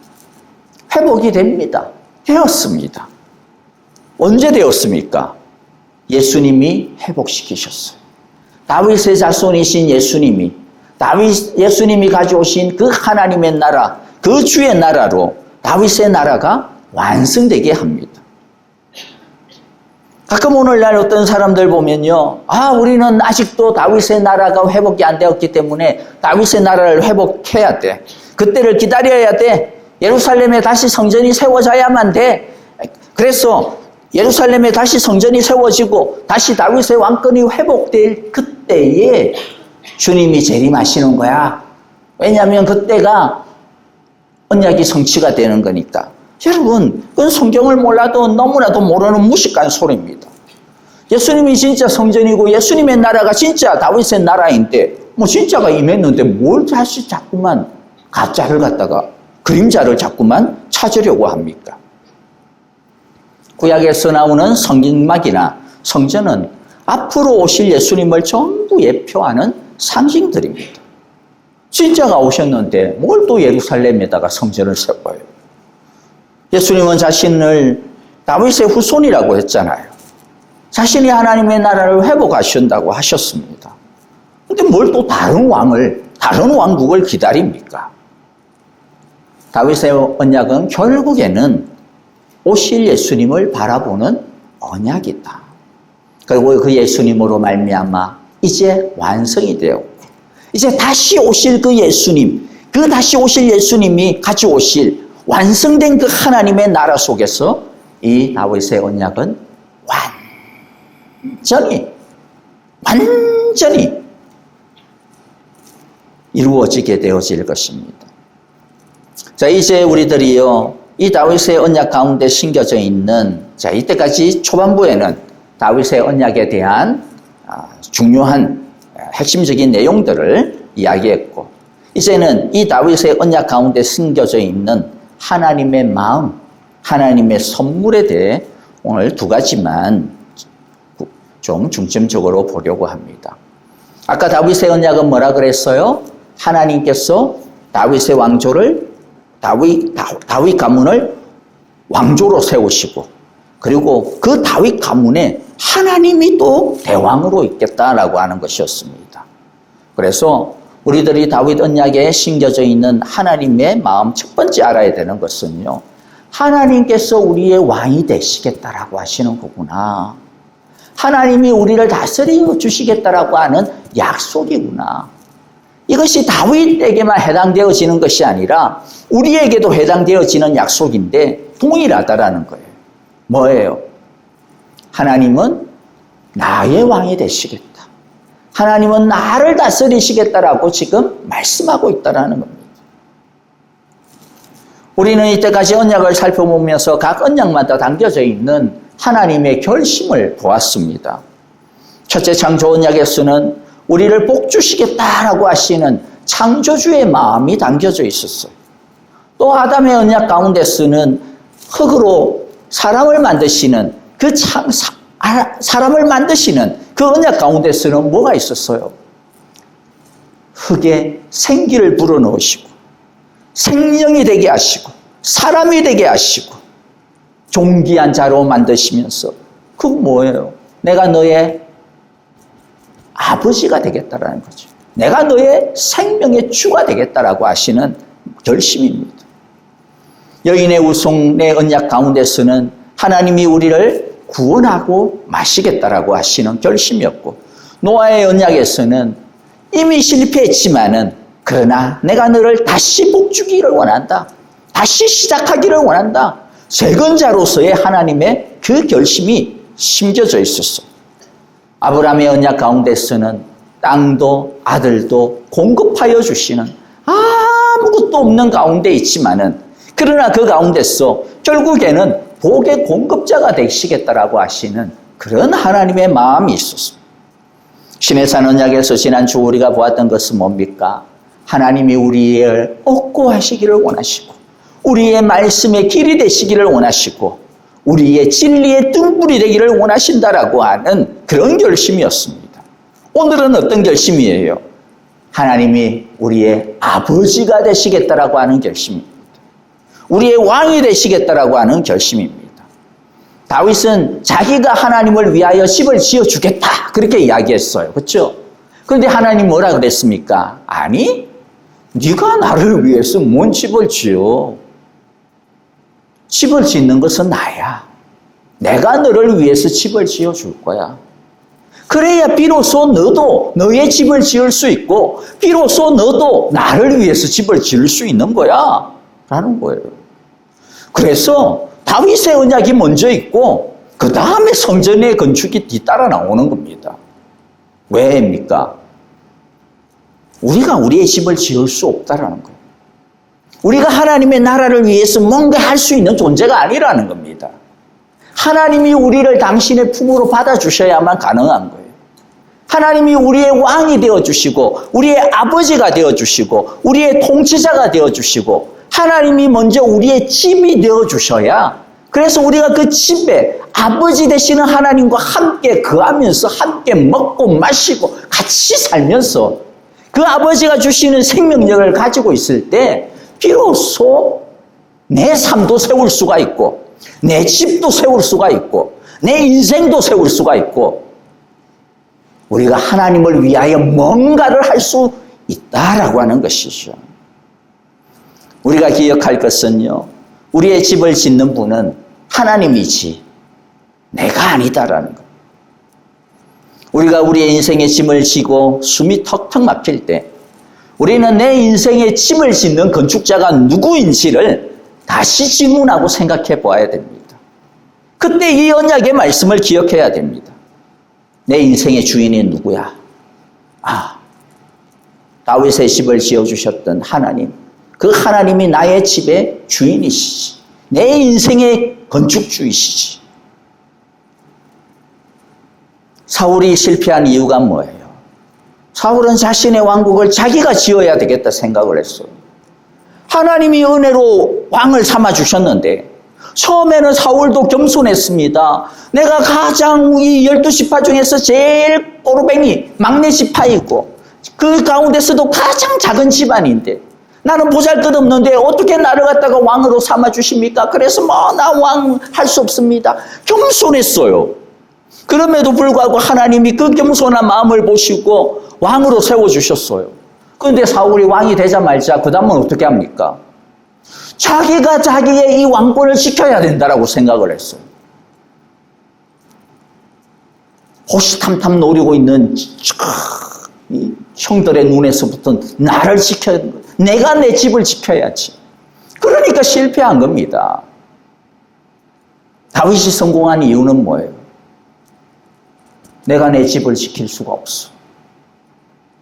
회복이 됩니다. 되었습니다. 언제 되었습니까? 예수님이 회복시키셨어요. 다윗의 자손이신 예수님이 가져오신 그 하나님의 나라, 그 주의 나라로 다윗의 나라가 완성되게 합니다. 가끔 오늘날 어떤 사람들 보면요. 우리는 아직도 다윗의 나라가 회복이 안 되었기 때문에 다윗의 나라를 회복해야 돼. 그때를 기다려야 돼. 예루살렘에 다시 성전이 세워져야만 돼. 그래서 예루살렘에 다시 성전이 세워지고 다시 다윗의 왕권이 회복될 그때에 주님이 재림하시는 거야. 왜냐하면 그때가 언약이 성취가 되는 거니까. 여러분, 그건 성경을 몰라도 너무나도 모르는 무식한 소리입니다. 예수님이 진짜 성전이고 예수님의 나라가 진짜 다윗의 나라인데 진짜가 임했는데 뭘 다시 자꾸만 가짜를 갖다가 그림자를 자꾸만 찾으려고 합니까? 구약에서 나오는 성경막이나 성전은 앞으로 오실 예수님을 전부 예표하는 상징들입니다. 진짜가 오셨는데 뭘 또 예루살렘에다가 성전을 세워요? 예수님은 자신을 다윗의 후손이라고 했잖아요. 자신이 하나님의 나라를 회복하신다고 하셨습니다. 근데 뭘 또 다른 왕국을 기다립니까? 다윗의 언약은 결국에는 오실 예수님을 바라보는 언약이다. 그리고 그 예수님으로 말미암아 이제 완성이 되었고 이제 다시 오실 그 예수님, 그 다시 오실 예수님이 가져오실 완성된 그 하나님의 나라 속에서 이 다윗의 언약은 완전히 이루어지게 되어질 것입니다. 자, 이제 우리들이요, 이 다윗의 언약 가운데 심겨져 있는, 자, 이때까지 초반부에는 다윗의 언약에 대한 중요한 핵심적인 내용들을 이야기했고, 이제는 이 다윗의 언약 가운데 숨겨져 있는 하나님의 마음, 하나님의 선물에 대해 오늘 두 가지만 좀 중점적으로 보려고 합니다. 아까 다윗의 언약은 뭐라 그랬어요? 하나님께서 다윗의 왕조를 다윗 가문을 왕조로 세우시고 그리고 그 다윗 가문에 하나님이 또 대왕으로 있겠다라고 하는 것이었습니다. 그래서 우리들이 다윗 언약에 심겨져 있는 하나님의 마음 첫 번째 알아야 되는 것은요. 하나님께서 우리의 왕이 되시겠다라고 하시는 거구나. 하나님이 우리를 다스려 주시겠다라고 하는 약속이구나. 이것이 다윗에게만 해당되어지는 것이 아니라 우리에게도 해당되어지는 약속인데 동일하다라는 거예요. 뭐예요? 하나님은 나의 왕이 되시겠다. 하나님은 나를 다스리시겠다라고 지금 말씀하고 있다라는 겁니다. 우리는 이때까지 언약을 살펴보면서 각 언약마다 담겨져 있는 하나님의 결심을 보았습니다. 첫째 창조 언약에서는 우리를 복 주시겠다라고 하시는 창조주의 마음이 담겨져 있었어요. 또 아담의 언약 가운데서는 흙으로 사람을 만드시는 사람을 만드시는 그 언약 가운데서는 뭐가 있었어요? 흙에 생기를 불어넣으시고 생명이 되게 하시고 사람이 되게 하시고 존귀한 자로 만드시면서 그 뭐예요? 내가 너의 아버지가 되겠다라는 거죠. 내가 너의 생명의 주가 되겠다라고 하시는 결심입니다. 여인의 우송의 언약 가운데서는 하나님이 우리를 구원하고 마시겠다라고 하시는 결심이었고, 노아의 언약에서는 이미 실패했지만은 그러나 내가 너를 다시 복주기를 원한다. 다시 시작하기를 원한다. 재건자로서의 하나님의 그 결심이 심겨져 있었어. 아브라함의 언약 가운데서는 땅도 아들도 공급하여 주시는 아무것도 없는 가운데 있지만은 그러나 그 가운데서 결국에는 복의 공급자가 되시겠다라고 하시는 그런 하나님의 마음이 있었습니다. 신의 산 언약에서 지난주 우리가 보았던 것은 뭡니까? 하나님이 우리를 얻고 하시기를 원하시고 우리의 말씀의 길이 되시기를 원하시고 우리의 진리의 등불이 되기를 원하신다라고 하는 그런 결심이었습니다. 오늘은 어떤 결심이에요? 하나님이 우리의 아버지가 되시겠다라고 하는 결심입니다. 우리의 왕이 되시겠다라고 하는 결심입니다. 다윗은 자기가 하나님을 위하여 집을 지어주겠다 그렇게 이야기했어요. 그렇죠? 그런데 하나님 뭐라 그랬습니까? 아니, 네가 나를 위해서 뭔 집을 지어? 집을 짓는 것은 나야. 내가 너를 위해서 집을 지어줄 거야. 그래야 비로소 너도 너의 집을 지을 수 있고 비로소 너도 나를 위해서 집을 지을 수 있는 거야 라는 거예요. 그래서 다윗의 언약이 먼저 있고 그 다음에 성전의 건축이 뒤따라 나오는 겁니다. 왜입니까? 우리가 우리의 집을 지을 수 없다라는 거예요. 우리가 하나님의 나라를 위해서 뭔가 할 수 있는 존재가 아니라는 겁니다. 하나님이 우리를 당신의 품으로 받아주셔야만 가능한 거예요. 하나님이 우리의 왕이 되어주시고 우리의 아버지가 되어주시고 우리의 통치자가 되어주시고 하나님이 먼저 우리의 집이 되어주셔야 그래서 우리가 그 집에 아버지 되시는 하나님과 함께 거하면서 함께 먹고 마시고 같이 살면서 그 아버지가 주시는 생명력을 가지고 있을 때 비로소 내 삶도 세울 수가 있고 내 집도 세울 수가 있고 내 인생도 세울 수가 있고 우리가 하나님을 위하여 뭔가를 할 수 있다라고 하는 것이죠. 우리가 기억할 것은요, 우리의 집을 짓는 분은 하나님이지 내가 아니다라는 것. 우리가 우리의 인생의 짐을 지고 숨이 턱턱 막힐 때 우리는 내 인생의 짐을 짓는 건축자가 누구인지를 다시 질문하고 생각해 보아야 됩니다. 그때 이 언약의 말씀을 기억해야 됩니다. 내 인생의 주인이 누구야? 다윗의 집을 지어주셨던 하나님. 그 하나님이 나의 집의 주인이시지. 내 인생의 건축주이시지. 사울이 실패한 이유가 뭐예요? 사울은 자신의 왕국을 자기가 지어야 되겠다 생각을 했어요. 하나님이 은혜로 왕을 삼아주셨는데 처음에는 사울도 겸손했습니다. 내가 가장 이 12지파 중에서 제일 꼬르뱅이 막내 지파이고 그 가운데서도 가장 작은 집안인데 나는 보잘것없는데 어떻게 나를 갖다가 왕으로 삼아주십니까? 그래서 나 왕 할 수 없습니다. 겸손했어요. 그럼에도 불구하고 하나님이 그 겸손한 마음을 보시고 왕으로 세워주셨어요. 그런데 사울이 왕이 되자마자 그 다음은 어떻게 합니까? 자기가 자기의 이 왕권을 지켜야 된다라고 생각을 했어요. 호시탐탐 노리고 있는 이 형들의 눈에서부터 나를 지켜야 되는 거예요. 내가 내 집을 지켜야지. 그러니까 실패한 겁니다. 다윗이 성공한 이유는 뭐예요? 내가 내 집을 지킬 수가 없어.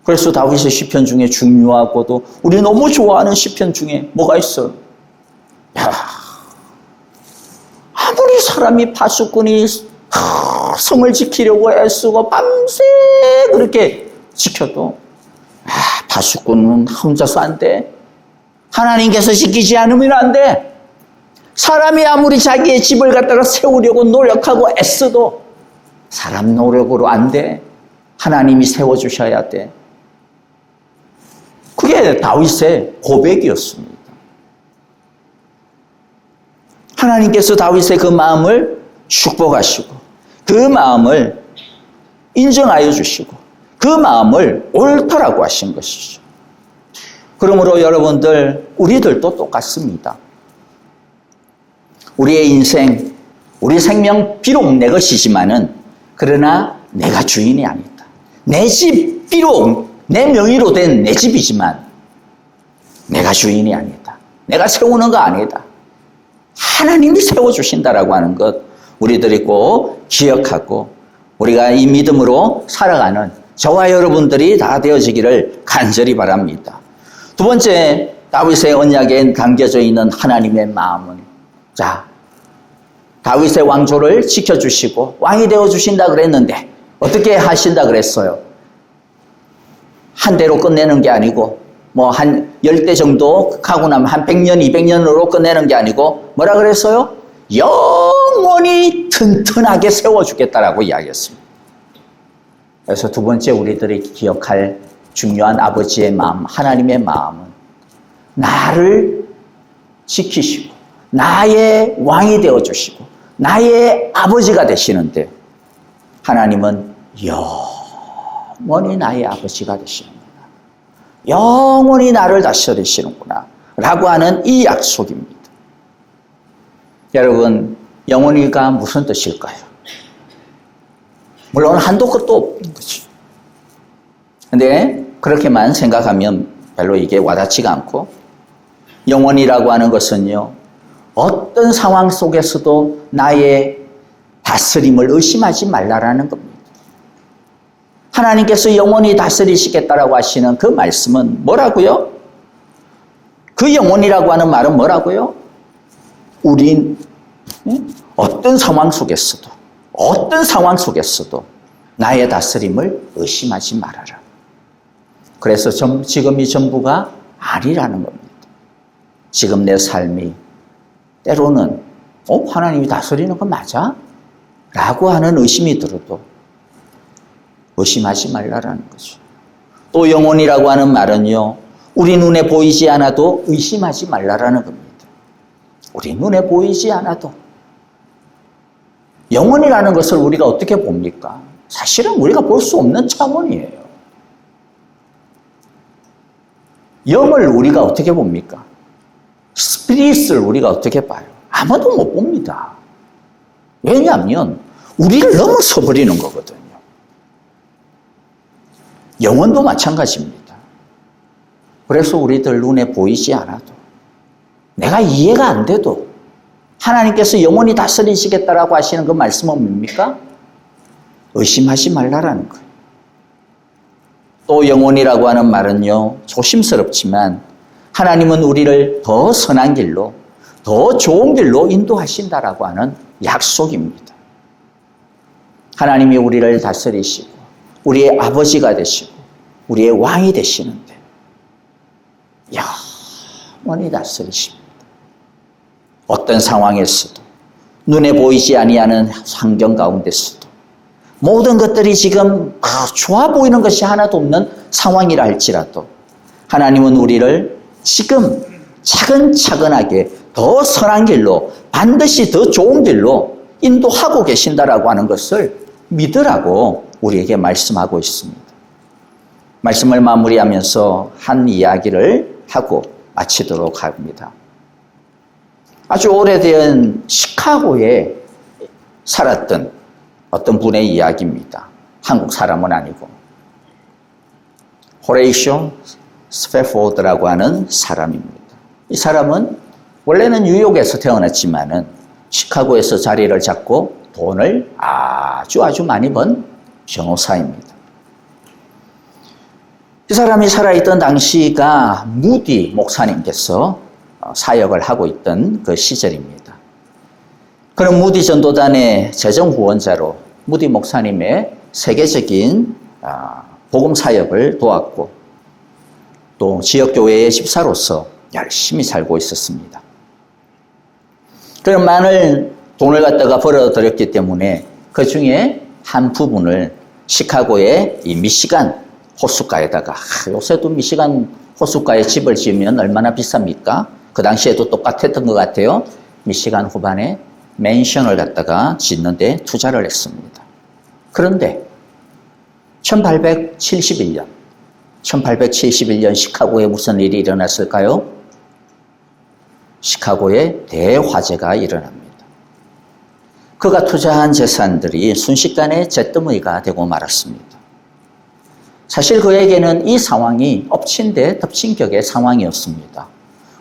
그래서 다윗의 시편 중에 중요하고도 우리 너무 좋아하는 시편 중에 뭐가 있어요? 야, 아무리 사람이 파수꾼이 성을 지키려고 애쓰고 밤새 그렇게 지켜도 파수꾼은 혼자서 안 돼. 하나님께서 지키지 않으면 안 돼. 사람이 아무리 자기의 집을 갖다가 세우려고 노력하고 애써도 사람 노력으로 안 돼. 하나님이 세워주셔야 돼. 그게 다윗의 고백이었습니다. 하나님께서 다윗의 그 마음을 축복하시고 그 마음을 인정하여 주시고 그 마음을 옳다라고 하신 것이죠. 그러므로 여러분들, 우리들도 똑같습니다. 우리의 인생, 우리 생명 비록 내 것이지만은 그러나 내가 주인이 아니다. 내 집 비록 내 명의로 된 내 집이지만 내가 주인이 아니다. 내가 세우는 거 아니다. 하나님이 세워주신다라고 하는 것 우리들이 꼭 기억하고 우리가 이 믿음으로 살아가는 저와 여러분들이 다 되어지기를 간절히 바랍니다. 두 번째, 다윗의 언약에 담겨져 있는 하나님의 마음은, 자, 다윗의 왕조를 지켜주시고 왕이 되어주신다 그랬는데 어떻게 하신다 그랬어요? 한 대로 끝내는 게 아니고 뭐 한 10대 정도 하고 나면 한 100년, 200년으로 끝내는 게 아니고 뭐라 그랬어요? 영원히 튼튼하게 세워주겠다라고 이야기했습니다. 그래서 두 번째 우리들이 기억할 중요한 아버지의 마음, 하나님의 마음은 나를 지키시고 나의 왕이 되어주시고 나의 아버지가 되시는데 하나님은 영원히 나의 아버지가 되시는구나. 영원히 나를 다스리시는구나. 라고 하는 이 약속입니다. 여러분, 영원히가 무슨 뜻일까요? 물론 한도 끝도 없는 거죠. 근데 그렇게만 생각하면 별로 이게 와닿지가 않고, 영원이라고 하는 것은요, 어떤 상황 속에서도 나의 다스림을 의심하지 말라라는 겁니다. 하나님께서 영원히 다스리시겠다라고 하시는 그 말씀은 뭐라고요? 그 영원이라고 하는 말은 뭐라고요? 우린 어떤 상황 속에서도 나의 다스림을 의심하지 말아라. 그래서 지금이 전부가 아니라는 겁니다. 지금 내 삶이 때로는 하나님이 다스리는 거 맞아? 라고 하는 의심이 들어도 의심하지 말라라는 거죠. 또 영혼이라고 하는 말은요, 우리 눈에 보이지 않아도 의심하지 말라라는 겁니다. 우리 눈에 보이지 않아도. 영혼이라는 것을 우리가 어떻게 봅니까? 사실은 우리가 볼 수 없는 차원이에요. 영을 우리가 어떻게 봅니까? 스피릿을 우리가 어떻게 봐요? 아무도 못 봅니다. 왜냐하면 우리를 넘어서 버리는 거거든요. 영혼도 마찬가지입니다. 그래서 우리들 눈에 보이지 않아도, 내가 이해가 안 돼도 하나님께서 영원히 다스리시겠다라고 하시는 그 말씀은 뭡니까? 의심하지 말라라는 거예요. 또 영혼이라고 하는 말은요, 조심스럽지만 하나님은 우리를 더 선한 길로, 더 좋은 길로 인도하신다라고 하는 약속입니다. 하나님이 우리를 다스리시고 우리의 아버지가 되시고 우리의 왕이 되시는데 영원히 다스리십니다. 어떤 상황에서도, 눈에 보이지 아니하는 환경 가운데서도, 모든 것들이 지금 좋아 보이는 것이 하나도 없는 상황이라 할지라도 하나님은 우리를 지금 차근차근하게 더 선한 길로, 반드시 더 좋은 길로 인도하고 계신다라고 하는 것을 믿으라고 우리에게 말씀하고 있습니다. 말씀을 마무리하면서 한 이야기를 하고 마치도록 합니다. 아주 오래된 시카고에 살았던 어떤 분의 이야기입니다. 한국 사람은 아니고. 호레이쇼 스페포드라고 하는 사람입니다. 이 사람은 원래는 뉴욕에서 태어났지만은 시카고에서 자리를 잡고 돈을 아주 많이 번 변호사입니다. 이 사람이 살아있던 당시가 무디 목사님께서 사역을 하고 있던 그 시절입니다. 그는 무디 전도단의 재정 후원자로 무디 목사님의 세계적인 복음 사역을 도왔고 또 지역교회의 집사로서 열심히 살고 있었습니다. 그는 많은 돈을 갖다가 벌어들였기 때문에 그 중에 한 부분을 시카고의 이 미시간 호숫가에다가, 요새도 미시간 호숫가에 집을 지으면 얼마나 비쌉니까? 그 당시에도 똑같았던 것 같아요. 미시간 후반에 맨션을 갖다가 짓는 데 투자를 했습니다. 그런데 1871년 시카고에 무슨 일이 일어났을까요? 시카고에 대화재가 일어납니다. 그가 투자한 재산들이 순식간에 잿더미가 되고 말았습니다. 사실 그에게는 이 상황이 엎친 데 덮친 격의 상황이었습니다.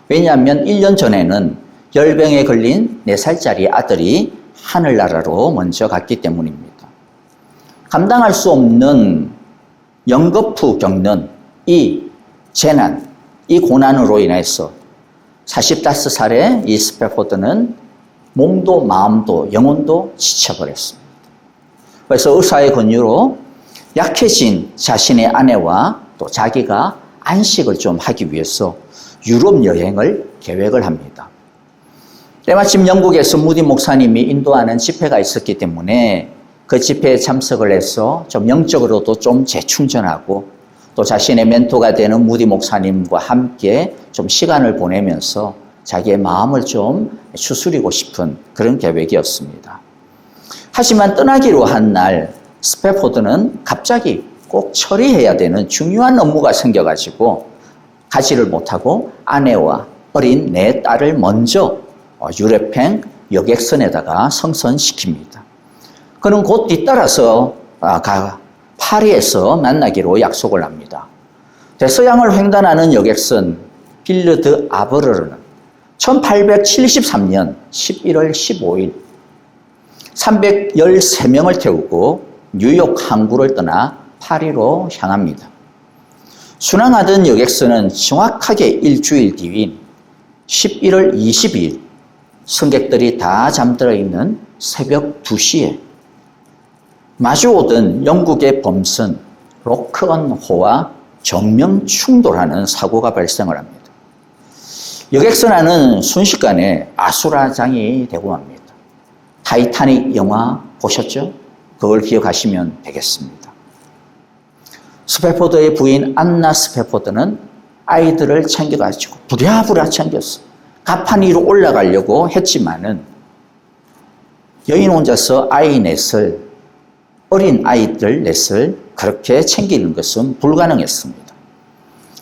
왜냐하면 1년 전에는 열병에 걸린 4살짜리 아들이 하늘나라로 먼저 갔기 때문입니다. 감당할 수 없는 연거푸 겪는 이 재난, 이 고난으로 인해서 45살의 이 스패포드는 몸도 마음도 영혼도 지쳐버렸습니다. 그래서 의사의 권유로 약해진 자신의 아내와 또 자기가 안식을 좀 하기 위해서 유럽 여행을 계획을 합니다. 때마침 영국에서 무디 목사님이 인도하는 집회가 있었기 때문에 그 집회에 참석을 해서 좀 영적으로도 좀 재충전하고 또 자신의 멘토가 되는 무디 목사님과 함께 좀 시간을 보내면서 자기의 마음을 좀 추스리고 싶은 그런 계획이었습니다. 하지만 떠나기로 한 날 스패포드는 갑자기 꼭 처리해야 되는 중요한 업무가 생겨가지고 가지를 못하고 아내와 어린 4딸을 먼저 유럽행 여객선에다가 승선시킵니다. 그는 곧 뒤따라서 파리에서 만나기로 약속을 합니다. 대서양을 횡단하는 여객선 빌르드 아브르르는 1873년 11월 15일 313명을 태우고 뉴욕 항구를 떠나 파리로 향합니다. 순항하던 여객선은 정확하게 일주일 뒤인 11월 22일 승객들이 다 잠들어 있는 새벽 2시에 마주오던 영국의 범선 로크언호와 정면 충돌하는 사고가 발생을 합니다. 여객선 안은 순식간에 아수라장이 되고 맙니다. 타이타닉 영화 보셨죠? 그걸 기억하시면 되겠습니다. 스패포드의 부인 안나 스패포드는 아이들을 챙겨가지고 부랴부랴 챙겼어. 갑판 위로 올라가려고 했지만은 여인 혼자서 아이 넷을, 어린 아이들 넷을 그렇게 챙기는 것은 불가능했습니다.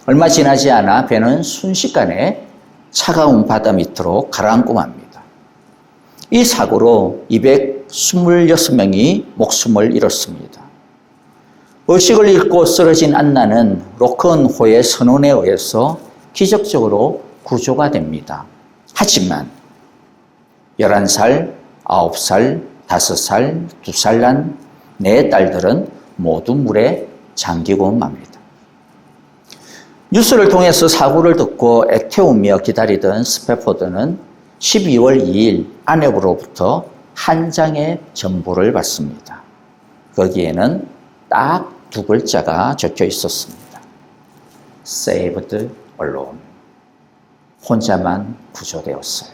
얼마 지나지 않아 배는 순식간에 차가운 바다 밑으로 가라앉고 맙니다. 이 사고로 226명이 목숨을 잃었습니다. 의식을 잃고 쓰러진 안나는 로크언호의 선원에 의해서 기적적으로 구조가 됩니다. 하지만 11살, 9살, 5살, 2살 난 4딸들은 모두 물에 잠기고 맙니다. 뉴스를 통해서 사고를 듣고 애태우며 기다리던 스패포드는 12월 2일 아내로부터 한 장의 전보를 받습니다. 거기에는 딱 2글자가 적혀 있었습니다. Saved alone. 혼자만 구조되었어요.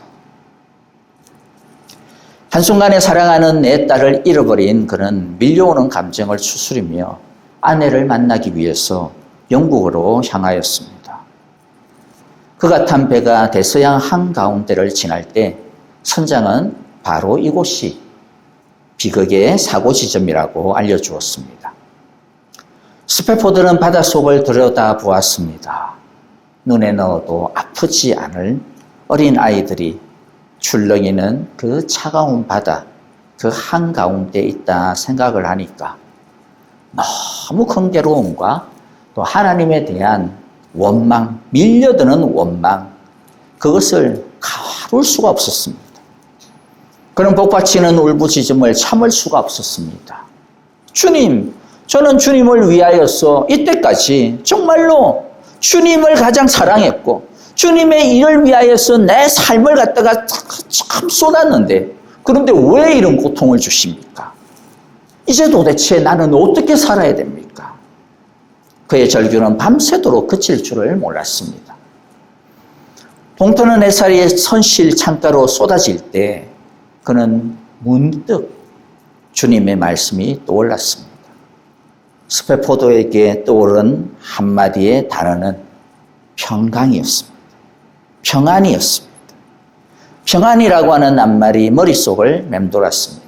한순간에 사랑하는 4딸을 잃어버린 그는 밀려오는 감정을 추스리며 아내를 만나기 위해서 영국으로 향하였습니다. 그가 탄 배가 대서양 한가운데를 지날 때 선장은 바로 이곳이 비극의 사고 지점이라고 알려주었습니다. 스패포드는 바닷속을 들여다보았습니다. 눈에 넣어도 아프지 않을 어린 아이들이 출렁이는 그 차가운 바다, 그 한가운데 있다 생각을 하니까 너무 흥겨로움과 또 하나님에 대한 원망, 밀려드는 원망, 그것을 가둘 수가 없었습니다. 그는 복받치는 울부짖음을 참을 수가 없었습니다. 주님, 저는 주님을 위하여서 이때까지 정말로 주님을 가장 사랑했고 주님의 일을 위하여서 내 삶을 갖다가 참 쏟았는데 그런데 왜 이런 고통을 주십니까? 이제 도대체 나는 어떻게 살아야 됩니까? 그의 절규는 밤새도록 그칠 줄을 몰랐습니다. 동터는 햇살이 선실 창가로 쏟아질 때 그는 문득 주님의 말씀이 떠올랐습니다. 스페포드에게 떠오른 한마디의 단어는 평강이었습니다. 평안이었습니다. 평안이라고 하는 낱말이 머릿속을 맴돌았습니다.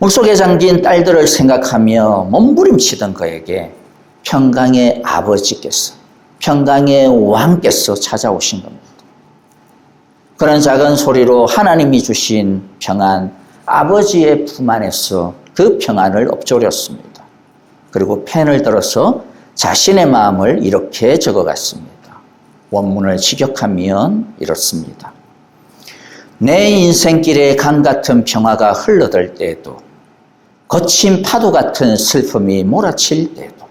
물속에 잠긴 딸들을 생각하며 몸부림치던 그에게 평강의 아버지께서, 평강의 왕께서 찾아오신 겁니다. 그런 작은 소리로 하나님이 주신 평안, 아버지의 품 안에서 그 평안을 엎조렸습니다. 그리고 펜을 들어서 자신의 마음을 이렇게 적어갔습니다. 원문을 직역하면 이렇습니다. 내 인생길에 강 같은 평화가 흘러들 때에도, 거친 파도 같은 슬픔이 몰아칠 때도,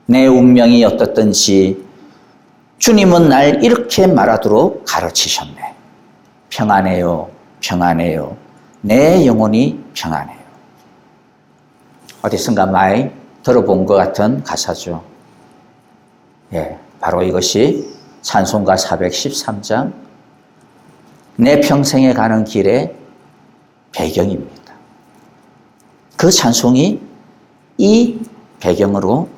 내 운명이 어떻든지 주님은 날 이렇게 말하도록 가르치셨네. 평안해요, 평안해요. 내 영혼이 평안해요. 어디선가 많이 들어본 것 같은 가사죠. 예, 바로 이것이 찬송가 413장, 내 평생에 가는 길의 배경입니다. 그 찬송이 이 배경으로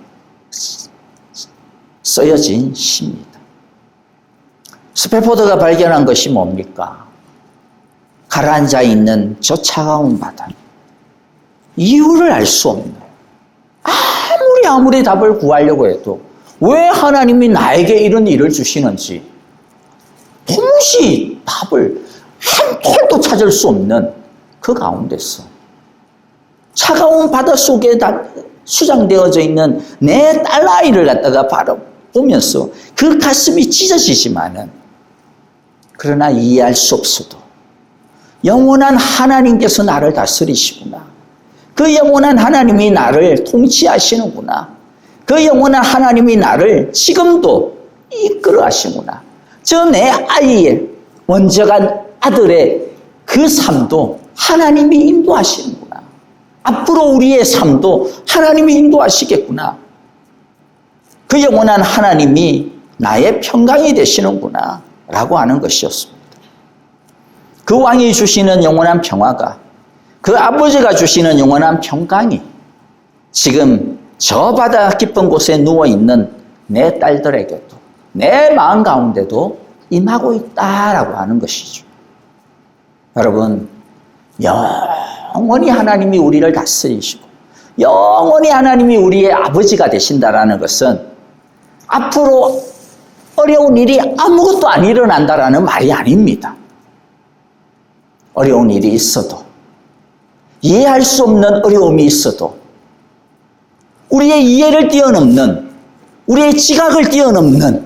쓰여진 시입니다. 스페포드가 발견한 것이 뭡니까? 가라앉아 있는 저 차가운 바다. 이유를 알 수 없는, 아무리 답을 구하려고 해도 왜 하나님이 나에게 이런 일을 주시는지 도무지 답을 한 톨도 찾을 수 없는 그 가운데서 차가운 바다 속에 수장되어져 있는 내 딸아이를 갖다가 바로 보면서 그 가슴이 찢어지지만은, 그러나 이해할 수 없어도 영원한 하나님께서 나를 다스리시구나. 그 영원한 하나님이 나를 통치하시는구나. 그 영원한 하나님이 나를 지금도 이끌어 하시구나. 저 내 아이의 먼저간 아들의 그 삶도 하나님이 인도하시는구나. 앞으로 우리의 삶도 하나님이 인도하시겠구나. 그 영원한 하나님이 나의 평강이 되시는구나 라고 하는 것이었습니다. 그 왕이 주시는 영원한 평화가, 그 아버지가 주시는 영원한 평강이 지금 저 바다 깊은 곳에 누워있는 내 딸들에게도, 내 마음 가운데도 임하고 있다라고 하는 것이죠. 여러분, 영원히 하나님이 우리를 다스리시고 영원히 하나님이 우리의 아버지가 되신다라는 것은 앞으로 어려운 일이 아무것도 안 일어난다라는 말이 아닙니다. 어려운 일이 있어도, 이해할 수 없는 어려움이 있어도, 우리의 이해를 뛰어넘는, 우리의 지각을 뛰어넘는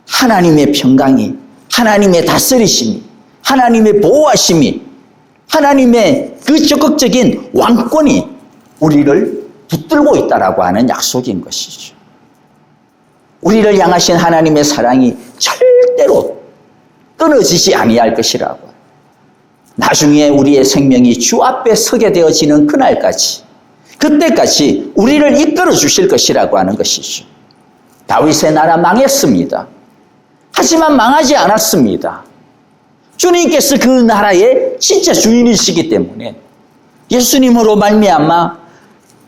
하나님의 평강이, 하나님의 다스리심이, 하나님의 보호하심이, 하나님의 그 적극적인 왕권이 우리를 붙들고 있다라고 하는 약속인 것이죠. 우리를 향하신 하나님의 사랑이 절대로 끊어지지 아니할 것이라고. 나중에 우리의 생명이 주 앞에 서게 되어지는 그날까지, 그때까지 우리를 이끌어 주실 것이라고 하는 것이죠. 다윗의 나라 망했습니다. 하지만 망하지 않았습니다. 주님께서 그 나라의 진짜 주인이시기 때문에 예수님으로 말미암아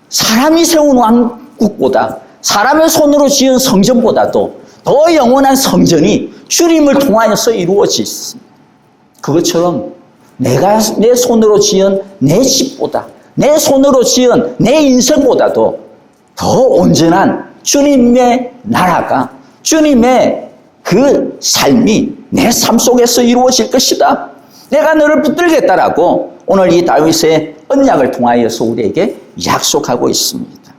사람이 세운 왕국보다, 사람의 손으로 지은 성전보다도 더 영원한 성전이 주님을 통하여서 이루어졌습니다. 그것처럼 내가 내 손으로 지은 내 집보다, 내 손으로 지은 내 인생보다도 더 온전한 주님의 나라가, 주님의 그 삶이 내 삶 속에서 이루어질 것이다. 내가 너를 붙들겠다라고 오늘 이 다윗의 언약을 통하여서 우리에게 약속하고 있습니다.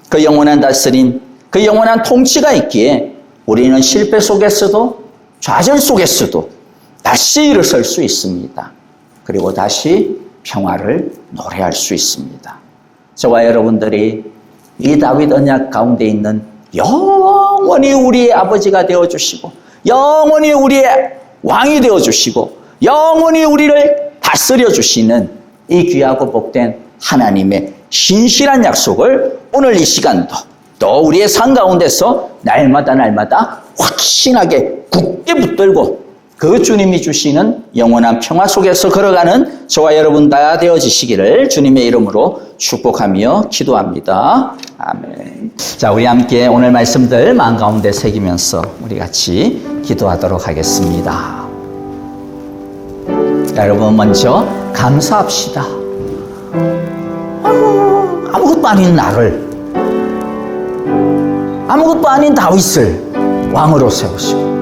그 영원한 다스림, 그 영원한 통치가 있기에 우리는 실패 속에서도, 좌절 속에서도 다시 일어설 수 있습니다. 그리고 다시 평화를 노래할 수 있습니다. 저와 여러분들이 이 다윗 언약 가운데 있는 영원히 우리의 아버지가 되어주시고, 영원히 우리의 왕이 되어주시고, 영원히 우리를 다스려 주시는 이 귀하고 복된 하나님의 신실한 약속을 오늘 이 시간도 또 우리의 삶 가운데서 날마다 확신하게 굳게 붙들고 그 주님이 주시는 영원한 평화 속에서 걸어가는 저와 여러분 다 되어지시기를 주님의 이름으로 축복하며 기도합니다. 아멘. 자, 우리 함께 오늘 말씀들 마음 가운데 새기면서 우리 같이 기도하도록 하겠습니다. 자, 여러분 먼저 감사합시다. 아무것도 아닌 나를, 아무것도 아닌 다윗을 왕으로 세우시고,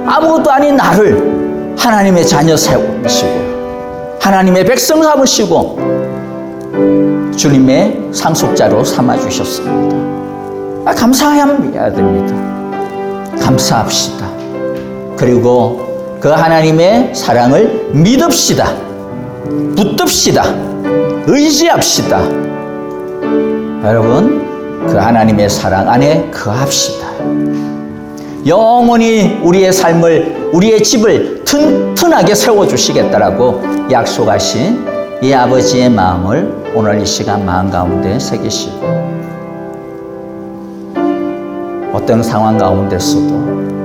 아무것도 아닌 나를 하나님의 자녀 세우시고, 하나님의 백성 삼으시고 주님의 상속자로 삼아주셨습니다. 감사해야 됩니다. 감사합시다. 그리고 그 하나님의 사랑을 믿읍시다. 붙듭시다. 의지합시다. 여러분, 그 하나님의 사랑 안에 거합시다. 영원히 우리의 삶을, 우리의 집을 튼튼하게 세워주시겠다라고 약속하신 이 아버지의 마음을 오늘 이 시간 마음 가운데 새기시고, 어떤 상황 가운데서도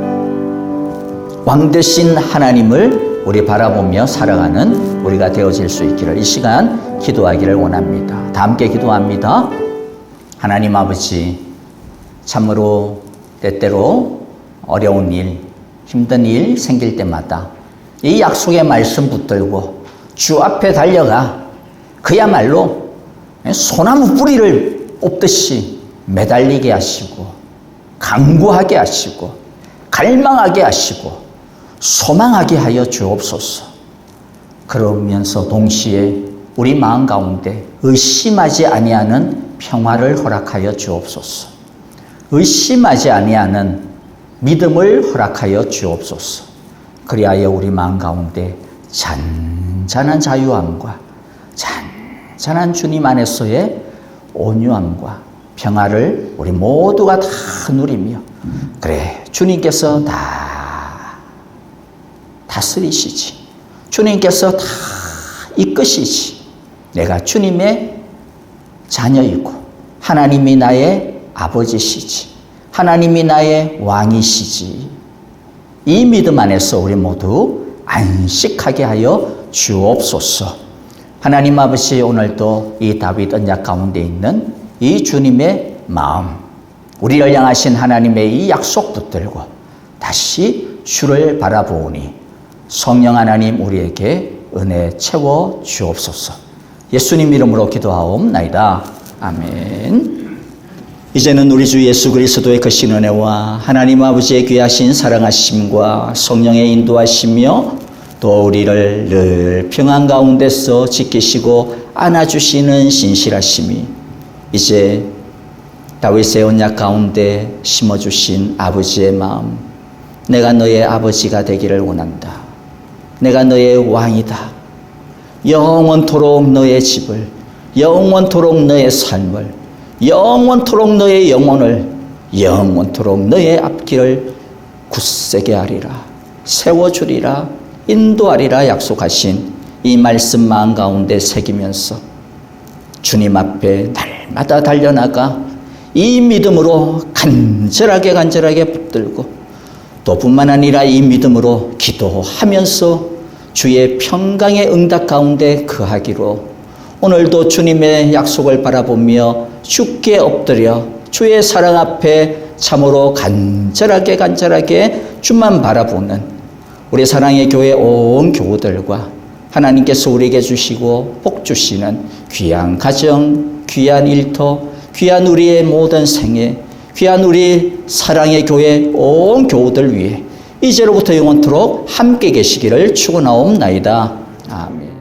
왕 되신 하나님을 우리 바라보며 살아가는 우리가 되어질 수 있기를 이 시간 기도하기를 원합니다. 다 함께 기도합니다. 하나님 아버지, 참으로 때때로 어려운 일, 힘든 일 생길 때마다 이 약속의 말씀 붙들고 주 앞에 달려가 그야말로 소나무 뿌리를 뽑듯이 매달리게 하시고, 강구하게 하시고, 갈망하게 하시고, 소망하게 하여 주옵소서. 그러면서 동시에 우리 마음 가운데 의심하지 아니하는 평화를 허락하여 주옵소서. 의심하지 아니하는 믿음을 허락하여 주옵소서. 그리하여 우리 마음 가운데 잔잔한 자유함과 잔잔한 주님 안에서의 온유함과 평화를 우리 모두가 다 누리며, 그래, 주님께서 다 다스리시지, 주님께서 다 이끄시지, 내가 주님의 자녀이고 하나님이 나의 아버지시지, 하나님이 나의 왕이시지, 이 믿음 안에서 우리 모두 안식하게 하여 주옵소서. 하나님 아버지, 오늘도 이 다윗 언약 가운데 있는 이 주님의 마음, 우리를 향하신 하나님의 이 약속 붙들고 다시 주를 바라보니 성령 하나님 우리에게 은혜 채워 주옵소서. 예수님 이름으로 기도하옵나이다. 아멘. 이제는 우리 주 예수 그리스도의 크신 은혜와 하나님 아버지의 귀하신 사랑하심과 성령의 인도하시며 또 우리를 늘 평안 가운데서 지키시고 안아주시는 신실하심이 이제 다윗의 언약 가운데 심어주신 아버지의 마음, 내가 너의 아버지가 되기를 원한다. 내가 너의 왕이다. 영원토록 너의 집을, 영원토록 너의 삶을, 영원토록 너의 영혼을, 영원토록 너의 앞길을 굳세게 하리라, 세워주리라, 인도하리라 약속하신 이 말씀 마음 가운데 새기면서 주님 앞에 날마다 달려나가 이 믿음으로 간절하게 붙들고, 또 뿐만 아니라 이 믿음으로 기도하면서 주의 평강의 응답 가운데 거하기로 오늘도 주님의 약속을 바라보며 주께 엎드려 주의 사랑 앞에 참으로 간절하게 주만 바라보는 우리 사랑의 교회 온 교우들과 하나님께서 우리에게 주시고 복 주시는 귀한 가정, 귀한 일터, 귀한 우리의 모든 생애, 귀한 우리 사랑의 교회 온 교우들 위해 이제로부터 영원토록 함께 계시기를 축원하옵나이다. 아멘.